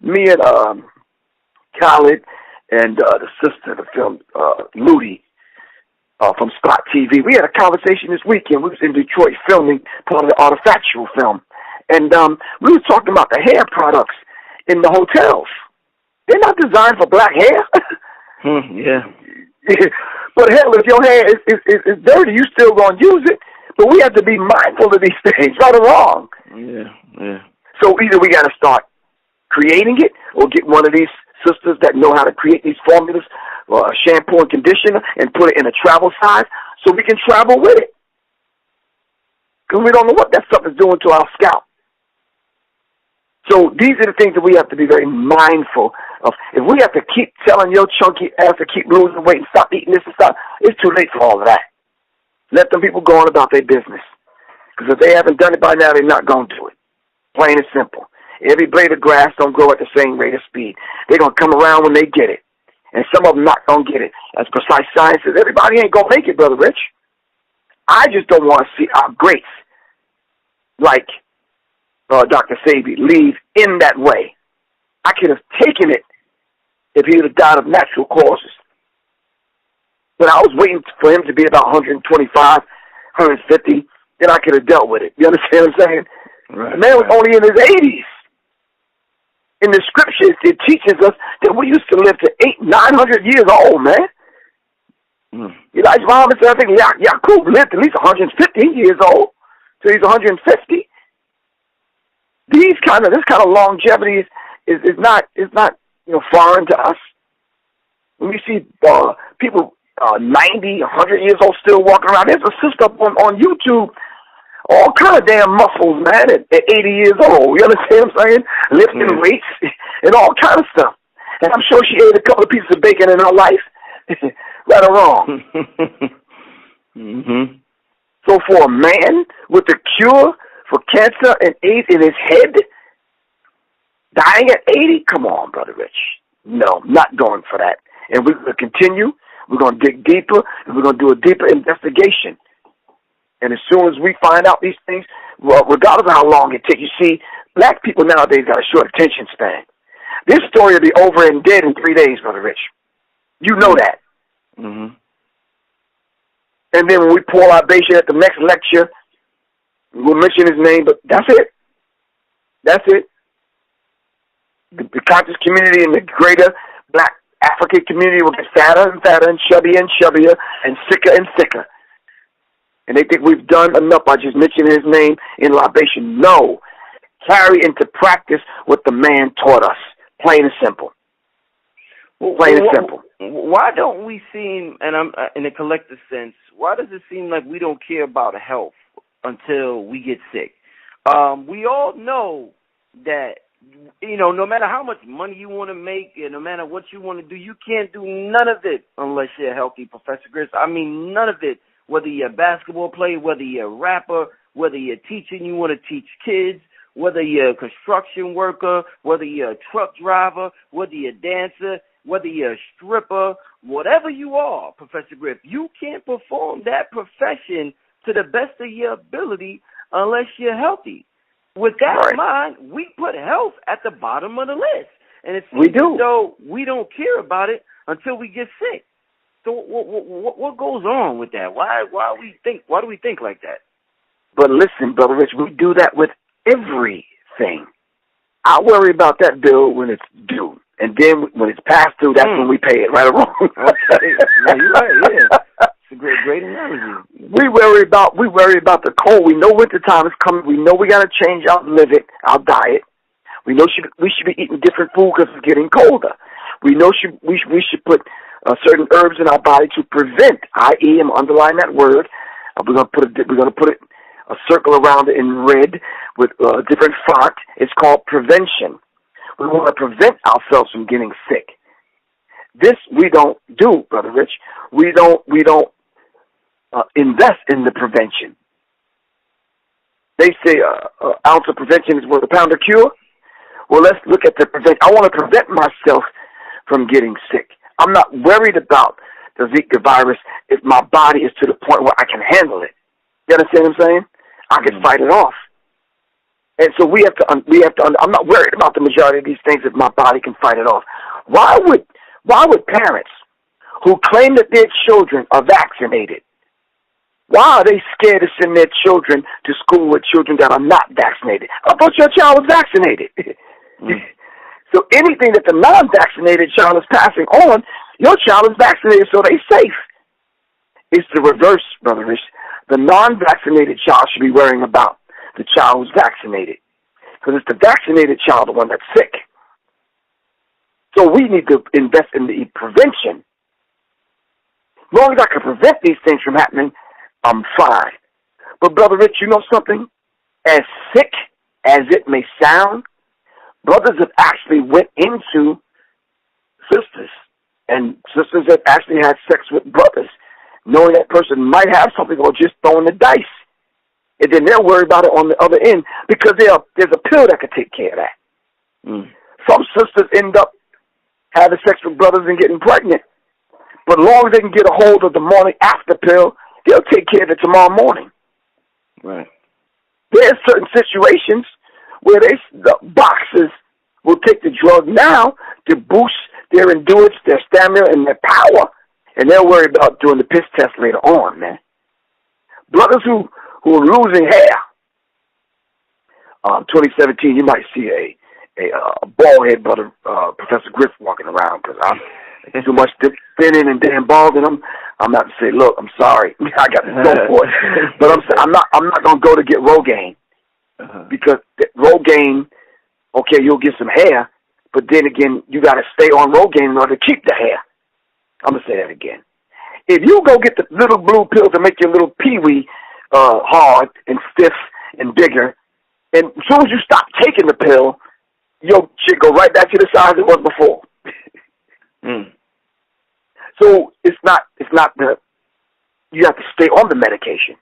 me and Khaled and the sister of the film, Ludi, from Spot TV. We had a conversation this weekend. We was in Detroit filming part of the Artifactual film, and we was talking about the hair products in the hotels. They're not designed for black hair. Yeah. But hell, if your hair is dirty, you still gonna use it. But we have to be mindful of these things, right or wrong. Yeah. So either we got to start creating it, or get one of these sisters that know how to create these formulas, shampoo and conditioner, and put it in a travel size, so we can travel with it. Because we don't know what that stuff is doing to our scalp. So these are the things that we have to be very mindful of. If we have to keep telling your chunky ass to keep losing weight and stop eating this and stuff, it's too late for all of that. Let them people go on about their business. Because if they haven't done it by now, they're not going to do it. Plain and simple. Every blade of grass don't grow at the same rate of speed. They're going to come around when they get it. And some of them not going to get it. As precise science says, everybody ain't going to make it, Brother Rich. I just don't want to see our greats like Dr. Sebi leave in that way. I could have taken it if he would have died of natural causes. But I was waiting for him to be about 125, 150, then I could have dealt with it. You understand what I'm saying? Right, the man was only in his 80s. In the scriptures, it teaches us that we used to live to 900 years old, man. Elijah Muhammad said, I think Yaqub lived at least 150 years old, so he's 150. This kind of longevity is not foreign to us. When we see people 90, 100 years old still walking around, there's a sister on YouTube, all kind of damn muscles, man, at 80 years old. You understand what I'm saying? Lifting weights and all kind of stuff. And I'm sure she ate a couple of pieces of bacon in her life. Right or wrong. So for a man with a cure for cancer and AIDS in his head, dying at 80, come on, Brother Rich. No, not going for that. And we're going to continue. We're going to dig deeper, and we're going to do a deeper investigation. And as soon as we find out these things, well, regardless of how long it takes, you see, black people nowadays got a short attention span. This story will be over and dead in 3 days, Brother Rich. You know that. And then when we pour libation at the next lecture, we'll mention his name, but that's it. That's it. The conscious community and the greater black African community will get fatter and fatter and chubbier and sicker. And they think we've done enough by just mentioning his name in libation. No. Carry into practice what the man taught us. Plain and simple. Plain and simple. Why don't we seem, and I'm in a collective sense, why does it seem like we don't care about health until we get sick? We all know that, no matter how much money you want to make and no matter what you want to do, you can't do none of it unless you're healthy, Professor Griff. I mean, none of it, whether you're a basketball player, whether you're a rapper, whether you're teaching, you want to teach kids, whether you're a construction worker, whether you're a truck driver, whether you're a dancer, whether you're a stripper, whatever you are, Professor Griff, you can't perform that profession to the best of your ability unless you're healthy. With that in mind, we put health at the bottom of the list. And it seems as though we don't care about it until we get sick. So what goes on with that? Why do we think like that? But listen, Brother Rich, we do that with everything. I worry about that bill when it's due. And then when it's passed through, that's when we pay it, right or wrong? Yeah, you're right, yeah. It's a great analogy. We worry about the cold. We know winter time is coming. We know we got to change our diet. We know we should be eating different food because it's getting colder. We know we should put certain herbs in our body to prevent, i.e., I'm underlining that word. We're going to put a circle around it in red with a different font. It's called prevention. We want to prevent ourselves from getting sick. This we don't do, Brother Rich. We don't invest in the prevention. They say an ounce of prevention is worth a pound of cure. Well, let's look at the prevention. I want to prevent myself from getting sick. I'm not worried about the Zika virus if my body is to the point where I can handle it. You understand what I'm saying? I can fight it off. And so we have to. I'm not worried about the majority of these things if my body can fight it off. Why would parents who claim that their children are vaccinated, why are they scared to send their children to school with children that are not vaccinated? I thought your child was vaccinated. So anything that the non-vaccinated child is passing on, your child is vaccinated, so they're safe. It's the reverse, Brother Rich. The non-vaccinated child should be worrying about the child who's vaccinated, because it's the vaccinated child, the one that's sick. So we need to invest in the prevention. As long as I can prevent these things from happening, I'm fine. But Brother Rich, you know something? As sick as it may sound, brothers have actually went into sisters, and sisters have actually had sex with brothers, knowing that person might have something or just throwing the dice. And then they'll worry about it on the other end because there's a pill that could take care of that. Some sisters end up having sex with brothers and getting pregnant. But as long as they can get a hold of the morning after pill, they'll take care of it tomorrow morning. Right. There's certain situations where the boxers will take the drug now to boost their endurance, their stamina, and their power, and they'll worry about doing the piss test later on, man. Brothers who are losing hair. 2017, you might see a bald-head brother, Professor Griff, walking around because I'm too much thinning and damn bald, and I'm not to say, look, I'm sorry, I got to go for it, but I'm not gonna go to get Rogaine because Rogaine, okay, you'll get some hair, but then again, you got to stay on Rogaine in order to keep the hair. I'm gonna say that again. If you go get the little blue pill to make your little peewee hard and stiff and bigger, and as soon as you stop taking the pill, your shit go right back to the size it was before. So it's not you have to stay on the medication.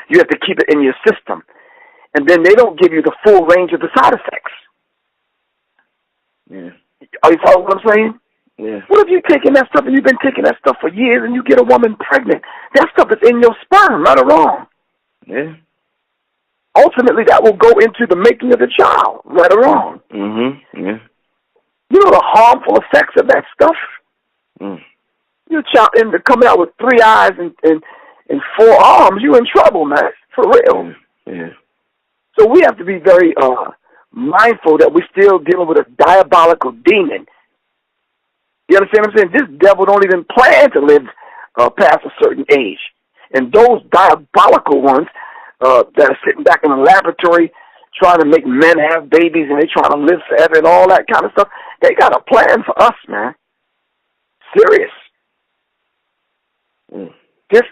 You have to keep it in your system. And then they don't give you the full range of the side effects. Yeah. Are you following what I'm saying? Yeah. What if you're taking that stuff and you've been taking that stuff for years and you get a woman pregnant? That stuff is in your sperm, right or wrong. Yeah. Ultimately, that will go into the making of the child, right or wrong. Yeah. You know the harmful effects of that stuff? Your child coming out with 3 eyes and 4 arms, you in trouble, man. For real. Yeah. So we have to be very mindful that we're still dealing with a diabolical demon. You understand what I'm saying? This devil don't even plan to live past a certain age. And those diabolical ones that are sitting back in the laboratory trying to make men have babies and they trying to live forever and all that kind of stuff, they got a plan for us, man. Serious. This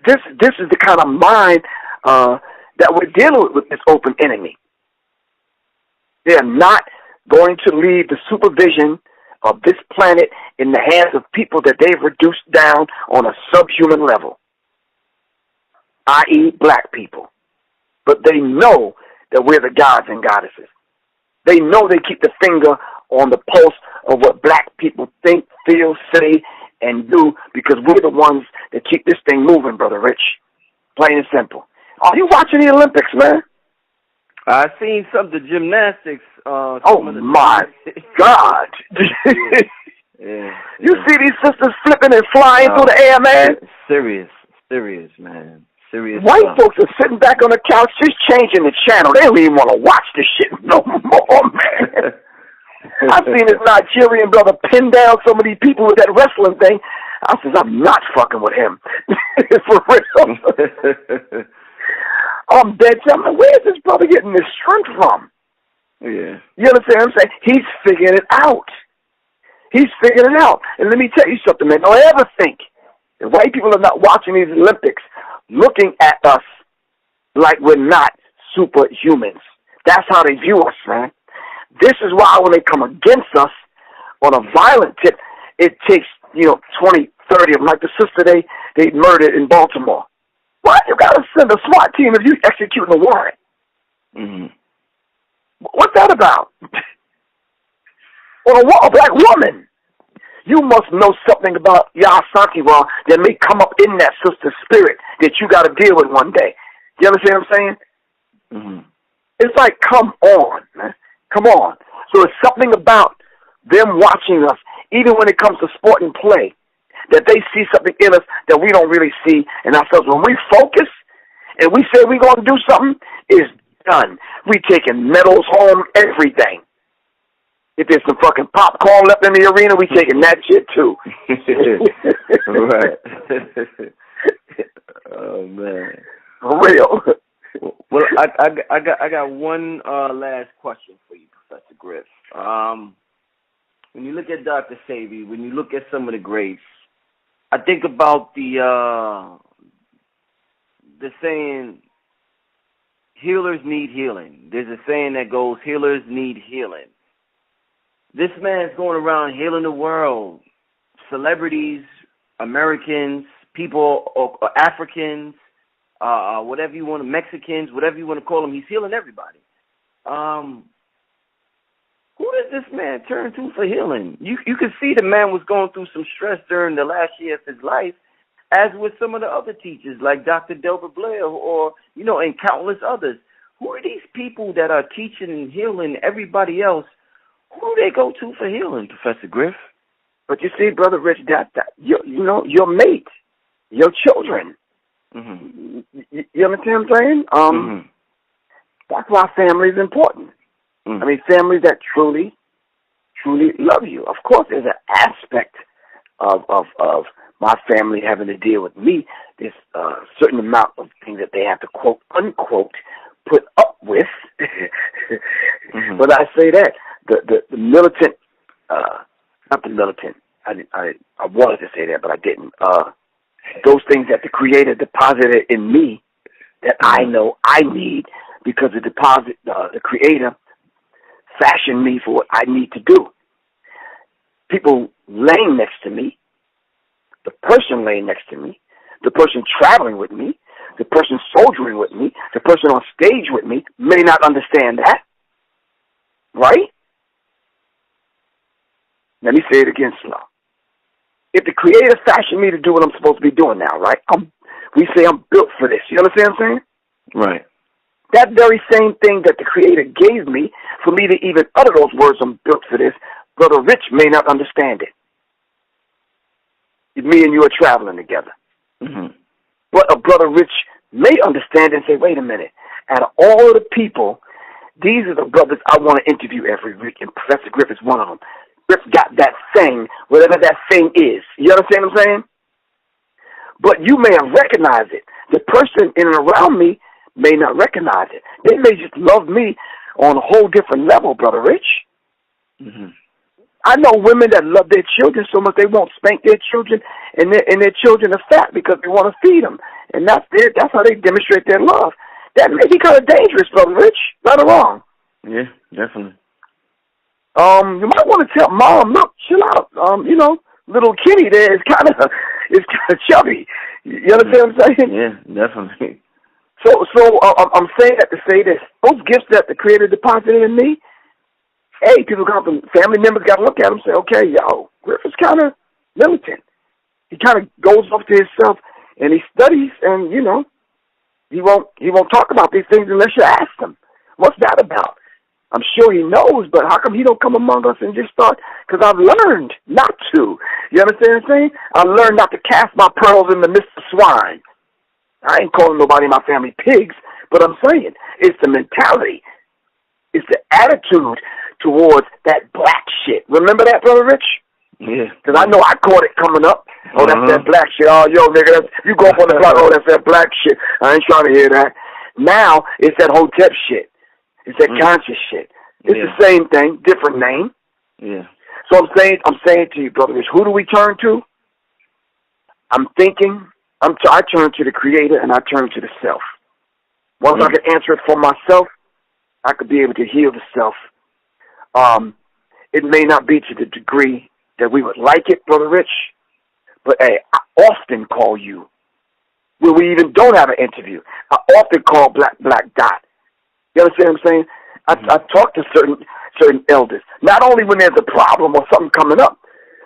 is the kind of mind that we're dealing with this open enemy. They are not going to leave the supervision of this planet in the hands of people that they've reduced down on a subhuman level, i.e. black people. But they know that we're the gods and goddesses. They know they keep the finger on the pulse of what black people think, feel, say, and do because we're the ones that keep this thing moving, Brother Rich. Plain and simple. Are you watching the Olympics, man? I seen some of the gymnastics. Oh, my God. Yeah. You see these sisters flipping and flying through the air, man? Serious, man. Serious. White folks are sitting back on the couch just changing the channel. They don't even want to watch this shit no more, man. I seen this Nigerian brother pin down so many people with that wrestling thing. I says, I'm not fucking with him. For real. I'm dead. I'm like, where is this brother getting this strength from? Yeah. You understand what I'm saying? He's figuring it out. And let me tell you something, man. Don't ever think that white people are not watching these Olympics looking at us like we're not superhumans. That's how they view us, man. This is why when they come against us on a violent tip, it takes, 20, 30 of them, like the sister they murdered in Baltimore. Why you got to send a SWAT team if you executing a warrant? What's that about? Or a black woman. You must know something about Yah Santiwa that may come up in that sister's spirit that you got to deal with one day. You understand what I'm saying? It's like, come on, man. Come on. So it's something about them watching us, even when it comes to sport and play, that they see something in us that we don't really see in ourselves. When we focus and we say we're going to do something, it's done. We taking medals home, everything. If there's some fucking popcorn left in the arena, we taking that shit too. Right. Oh man. For real. Well, I got one last question for you, Professor Griff. When you look at Dr. Sebi, when you look at some of the greats, I think about the saying, healers need healing. There's a saying that goes, healers need healing. This man's going around healing the world. Celebrities, Americans, people, or Africans, whatever you want, Mexicans, whatever you want to call them, he's healing everybody. Who does this man turn to for healing? You can see the man was going through some stress during the last year of his life, as with some of the other teachers like Dr. Delbert Blair or, and countless others. Who are these people that are teaching and healing everybody else? Who do they go to for healing, Professor Griff? But you see, Brother Rich, that your mate, your children. Mm-hmm. You understand what I'm saying? Mm-hmm. That's why family is important. Mm-hmm. I mean, families that truly love you. Of course, there's an aspect of my family having to deal with me. There's a certain amount of things that they have to, quote, unquote, put up with. Mm-hmm. But I say that, the militant, not the militant, I wanted to say that, but I didn't. Those things that the Creator deposited in me that I know I need because the Creator fashioned me for what I need to do. People laying next to me, the person laying next to me, the person traveling with me, the person soldiering with me, the person on stage with me may not understand that. Right? Let me say it again slow. If the Creator fashioned me to do what I'm supposed to be doing now, right? We say I'm built for this. You understand what I'm saying? Right. That very same thing that the Creator gave me for me to even utter those words, I'm built for this, Brother Rich may not understand it. Me and you are traveling together. Mm-hmm. But a Brother Rich may understand and say, wait a minute, out of all of the people, these are the brothers I want to interview every week, and Professor Griff is one of them. Griff got that thing, whatever that thing is. You understand what I'm saying? But you may have recognized it. The person in and around me may not recognize it. They may just love me on a whole different level, Brother Rich. Mm-hmm. I know women that love their children so much they won't spank their children, and their children are fat because they want to feed them. And that's how they demonstrate their love. That may be kind of dangerous, Brother Rich. Right or wrong? Yeah, definitely. You might want to tell Mom, look, chill out. Little Kitty there is kind of chubby. You understand what I'm saying? Yeah, definitely. So I'm saying that to say this. Those gifts that the Creator deposited in me, hey, family members got to look at him and say, okay, Griff is kind of militant. He kind of goes off to himself and he studies, and he won't talk about these things unless you ask him. What's that about? I'm sure he knows, but how come he don't come among us and just start? Because I've learned not to. You understand what I'm saying? I learned not to cast my pearls in the midst of swine. I ain't calling nobody in my family pigs, but I'm saying it's the mentality. It's the attitude towards that black shit. Remember that, Brother Rich? Yeah. Because I know I caught it coming up. Oh, that's that black shit. Oh, yo, nigga, you go up on the block. Oh, that's that black shit. I ain't trying to hear that. Now it's that Hotep shit. It's that conscious shit. It's the same thing, different name. Yeah. So I'm saying to you, Brother Rich, who do we turn to? I'm thinking, I turn to the Creator and I turn to the self. Once I can answer it for myself, I could be able to heal the self. It may not be to the degree that we would like it, Brother Rich, but hey, I often call you when we even don't have an interview. I often call Black Dot. You understand what I'm saying? I talk to certain elders, not only when there's a problem or something coming up,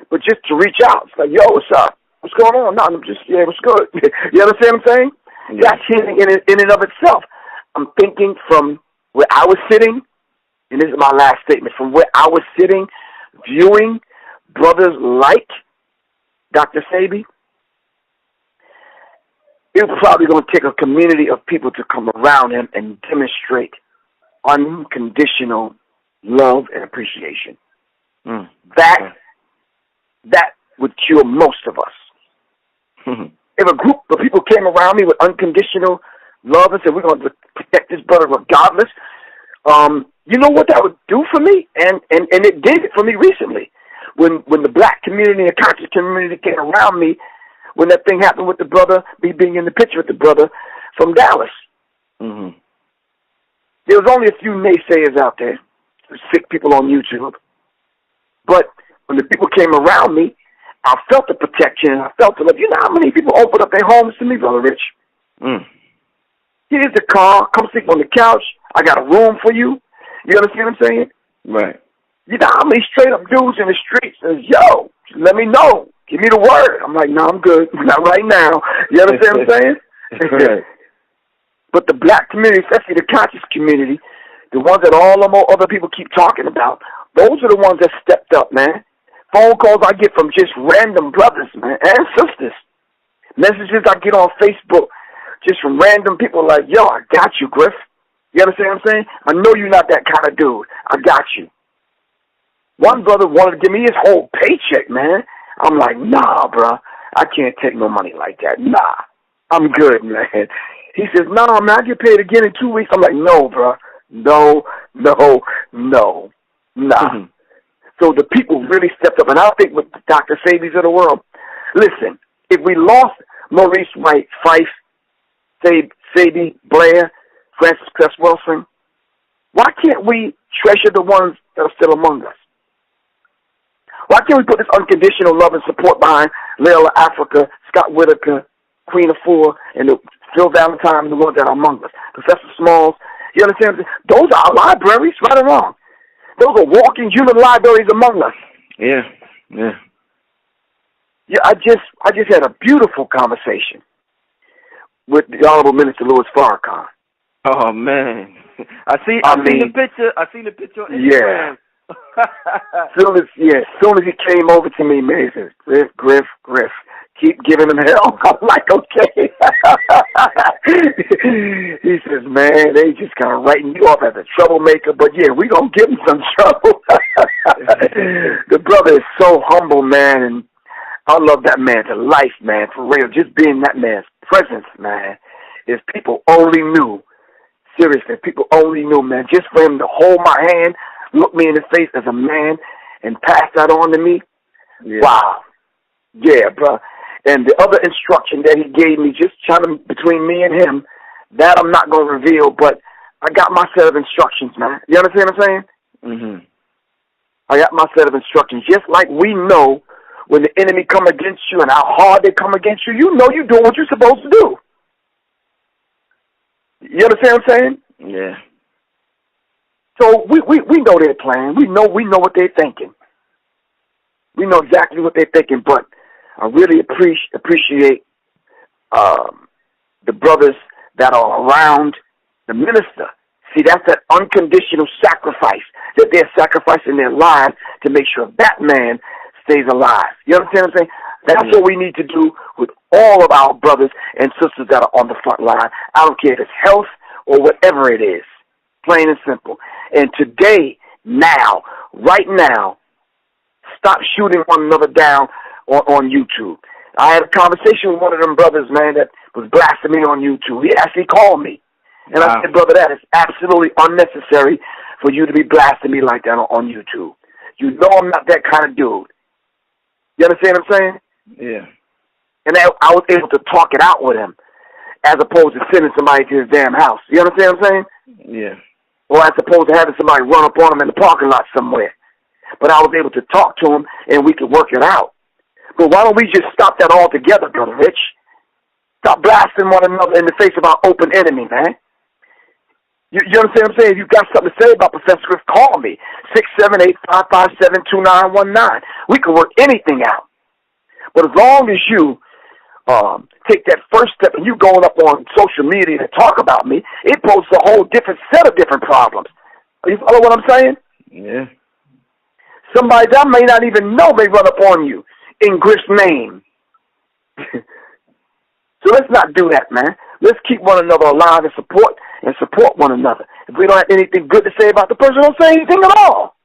but just to reach out. It's like, yo, what's up? What's going on? No, I'm just, what's good? You understand what I'm saying? Yeah. That's healing in and of itself. I'm thinking from where I was sitting, and this is my last statement, from where I was sitting, viewing brothers like Dr. Sebi, it's probably going to take a community of people to come around him and demonstrate unconditional love and appreciation. That would cure most of us. If a group of people came around me with unconditional love and said, we're going to protect this brother regardless, you know what that would do for me? And it did it for me recently. When the black community and conscious community came around me, when that thing happened with the brother, me being in the picture with the brother from Dallas. Mm-hmm. There was only a few naysayers out there, sick people on YouTube. But when the people came around me, I felt the protection and I felt the love. You know how many people opened up their homes to me, Brother Rich? Here's the car. Come sleep on the couch. I got a room for you. You understand what I'm saying? Right. You know how many straight up dudes in the streets says, yo, let me know. Give me the word. I'm like, no, I'm good. Not right now. You understand what I'm saying? Right. But the black community, especially the conscious community, the ones that all the other people keep talking about, those are the ones that stepped up, man. Phone calls I get from just random brothers, man, and sisters. Messages I get on Facebook just from random people like, yo, I got you, Griff. You understand what I'm saying? I know you're not that kind of dude. I got you. One brother wanted to give me his whole paycheck, man. I'm like, nah, bro. I can't take no money like that. Nah. I'm good, man. He says, nah, man, I get paid again in 2 weeks. I'm like, no, bro. No. Nah. Mm-hmm. So the people really stepped up. And I think with the Dr. Sebi's of the world, listen, if we lost Maurice White, Fife, Sebi, Blair, Francis Cress Wilson, why can't we treasure the ones that are still among us? Why can't we put this unconditional love and support behind Layla Africa, Scott Whitaker, Queen of Four, and Phil Valentine, and the ones that are among us? Professor Smalls, you understand? Those are our libraries, right or wrong. Those are walking human libraries among us. Yeah. Yeah, I just had a beautiful conversation with the Honorable Minister Louis Farrakhan. Oh man, I seen the picture. I seen the picture on Instagram. Yeah. Soon as he came over to me, man, he says, Griff, keep giving him hell. I'm like, okay. He says, man, they just kind of writing you off as a troublemaker, but yeah, we gonna give him some trouble. The brother is so humble, man, and I love that man to life, man, for real. Just being that man's presence, man. If people only knew, seriously, if people only knew, man, just for him to hold my hand, look me in the face as a man, and pass that on to me, wow. Yeah, bro. And the other instruction that he gave me, just trying to, between me and him, that I'm not going to reveal, but I got my set of instructions, man. You understand what I'm saying? Mm-hmm. I got my set of instructions. Just like we know when the enemy come against you and how hard they come against you, you know you're doing what you're supposed to do. You understand what I'm saying? Yeah. So we know their plan. We know what they're thinking. We know exactly what they're thinking, but I really appreciate the brothers that are around the minister. See, that's that unconditional sacrifice, that they're sacrificing their lives to make sure that man stays alive. You understand what I'm saying? That's what we need to do with all of our brothers and sisters that are on the front line. I don't care if it's health or whatever it is. Plain and simple. And today, now, right now, stop shooting one another down on YouTube. I had a conversation with one of them brothers, man, that was blasting me on YouTube. He actually called me. And I said, brother, that is absolutely unnecessary for you to be blasting me like that on YouTube. You know I'm not that kind of dude. You understand what I'm saying? Yeah. And I was able to talk it out with him as opposed to sending somebody to his damn house. You understand what I'm saying? Yeah. Or as opposed to having somebody run up on him in the parking lot somewhere. But I was able to talk to him and we could work it out. But why don't we just stop that altogether, Brother Rich? Stop blasting one another in the face of our open enemy, man. You understand what I'm saying? If you've got something to say about Professor Griff, call me. 678-557-2919. We can work anything out. But as long as you take that first step and you going up on social media to talk about me, it poses a whole different set of different problems. You follow what I'm saying? Yeah. Somebody that I may not even know may run up on you in Griff's name. So let's not do that, man. Let's keep one another alive and support one another. If we don't have anything good to say about the person, don't say anything at all.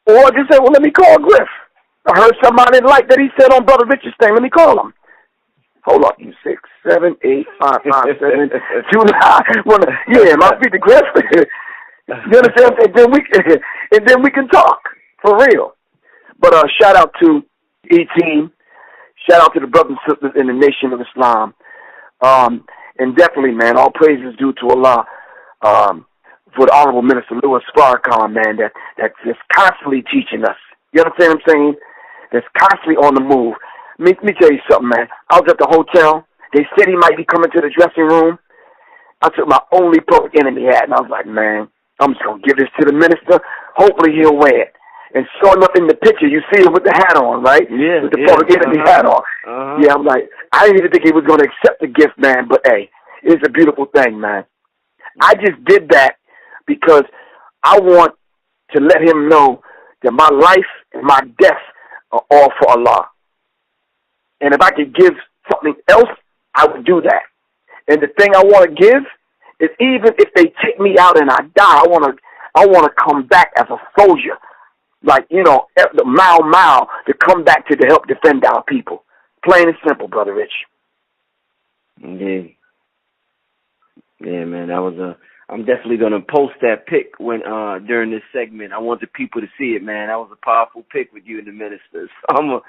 Or just say, well, let me call Griff. I heard something I didn't like that he said on Brother Richard's thing. Let me call him. Hold up, 678-557-2919. Yeah, my feet to Griff. You understand? And then we can talk for real. But shout out to E-Team. Shout out to the brothers and sisters in the Nation of Islam. And definitely, man, all praise is due to Allah for the Honorable Minister Louis Farrakhan, man, that's just constantly teaching us. You understand what I'm saying? That's constantly on the move. Let me tell you something, man. I was at the hotel. They said he might be coming to the dressing room. I took my only public enemy hat, and I was like, man, I'm just going to give this to the minister. Hopefully he'll wear it. And sure enough, in the picture, you see him with the hat on, right? Yeah. With the Public Enemy hat on. Yeah, I'm like, I didn't even think he was going to accept the gift, man. But, hey, it's a beautiful thing, man. I just did that because I want to let him know that my life and my death are all for Allah. And if I could give something else, I would do that. And the thing I want to give is, even if they take me out and I die, I want to come back as a soldier, like, the mile to come back to help defend our people. Plain and simple, Brother Rich. Yeah. Yeah, man, that was I'm definitely gonna post that pic when during this segment. I want the people to see it, man. That was a powerful pic with you and the ministers. I'm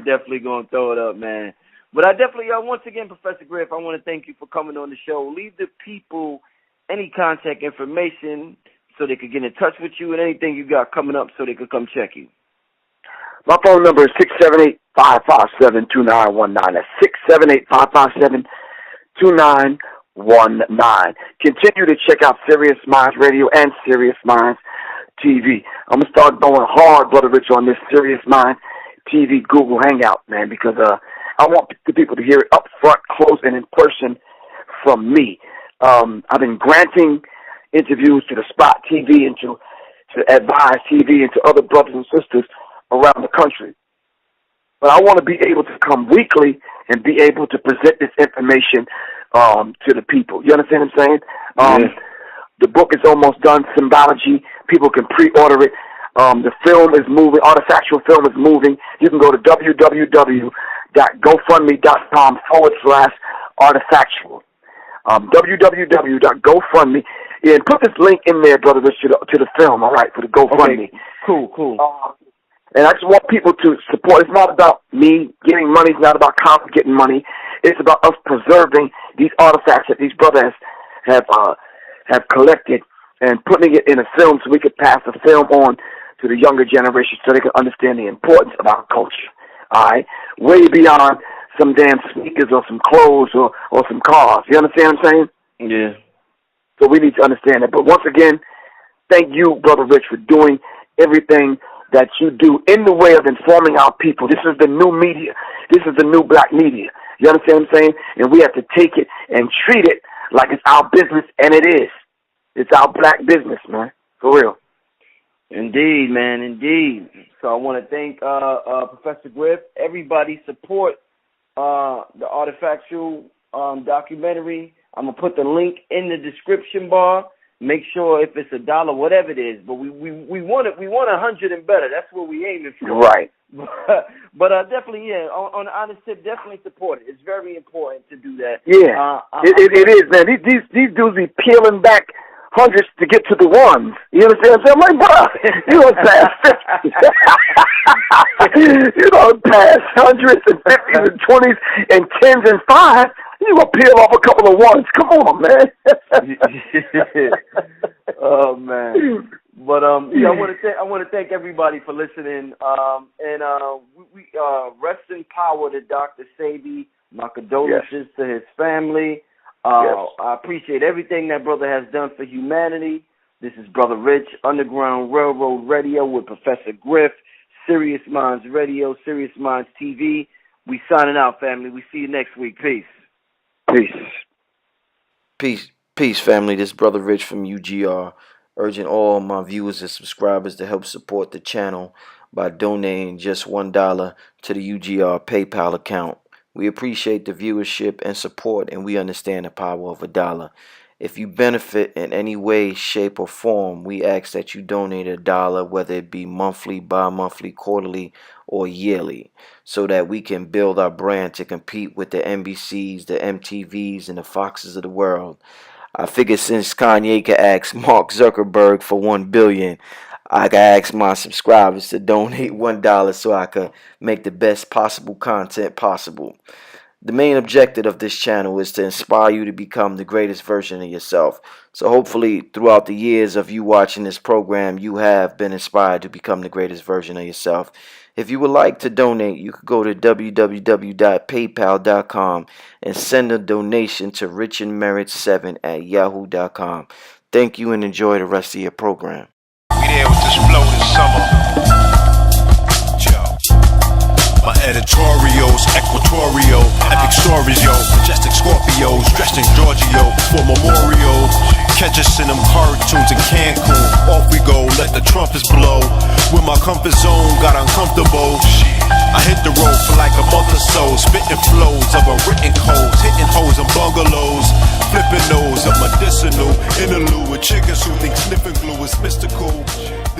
definitely gonna throw it up, man. But I definitely, once again, Professor Griff, I want to thank you for coming on the show. Leave the people any contact information so they could get in touch with you, and anything you got coming up so they could come check you. My phone number is 678-557-2919. That's 678-557-2919. Continue to check out Serious Minds Radio and Serious Minds TV. I'm going to start going hard, Brother Rich, on this Serious Minds TV Google Hangout, man, because I want the people to hear it up front, close, and in person from me. I've been granting interviews to the Spot TV and to Advise TV and to other brothers and sisters around the country. But I want to be able to come weekly and be able to present this information to the people. You understand what I'm saying? The book is almost done, Symbology. People can pre-order it. The film is moving. Artifactual film is moving. You can go to www.gofundme.com/artifactual. www.gofundme. Yeah, and put this link in there, Brother Rich, to the film, all right, for the GoFundMe. Okay. Cool. And I just want people to support. It's not about me getting money. It's not about Congress getting money. It's about us preserving these artifacts that these brothers have collected and putting it in a film so we could pass the film on to the younger generation so they can understand the importance of our culture. All right? Way beyond some damn sneakers or some clothes or some cars. You understand what I'm saying? Yeah. So we need to understand that. But once again, thank you, Brother Rich, for doing everything that you do in the way of informing our people. This is the new media. This is the new black media. You understand what I'm saying? And we have to take it and treat it like it's our business, and it is. It's our black business, man. For real. Indeed, man, indeed. So I want to thank Professor Griff. Everybody support the Artifactual documentary. I'm going to put the link in the description bar. Make sure if it's $1, whatever it is, but we want it. We want 100 and better. That's what we aiming for. Right. But definitely, yeah. On the honest tip, definitely support it. It's very important to do that. Yeah, it is, man. These dudes be peeling back hundreds to get to the ones. You understand what I'm saying? I'm like, bro, you don't pass 50. You don't pass hundreds and 50s and 20s and 10s and 5s. You gonna peel off a couple of ones. Come on, man. Oh man. But yeah, I want to thank everybody for listening. And we rest in power to Dr. Sebi. My condolences to his family. I appreciate everything that brother has done for humanity. This is Brother Rich, Underground Railroad Radio with Professor Griff, Serious Minds Radio, Serious Minds TV. We signing out, family. We see you next week. Peace. Peace, family. This is Brother Rich from UGR, urging all my viewers and subscribers to help support the channel by donating just $1 to the UGR PayPal account. We appreciate the viewership and support, and we understand the power of $1. If you benefit in any way, shape, or form, we ask that you donate $1, whether it be monthly, bi-monthly, quarterly, or yearly, so that we can build our brand to compete with the NBCs, the MTVs, and the Foxes of the world. I figure since Kanye could ask Mark Zuckerberg for $1 billion, I can ask my subscribers to donate $1 so I can make the best possible content possible. The main objective of this channel is to inspire you to become the greatest version of yourself. So hopefully throughout the years of you watching this program, you have been inspired to become the greatest version of yourself. If you would like to donate, you could go to www.paypal.com and send a donation to richandmerit7@yahoo.com. Thank you and enjoy the rest of your program. We there with the fresh flow this summer. My editorials, equatorial, epic stories, yo. Majestic Scorpios, dressed in Giorgio for memorial. Catch us in them cartoons in Cancun. Off we go, let the trumpets blow. When my comfort zone got uncomfortable, I hit the road for like a month or so. Spitting flows of a written codes, hitting hoes in bungalows. Flipping those of medicinal interlude with chickens who think sniffing glue is mystical.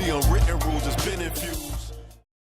The unwritten rules has been in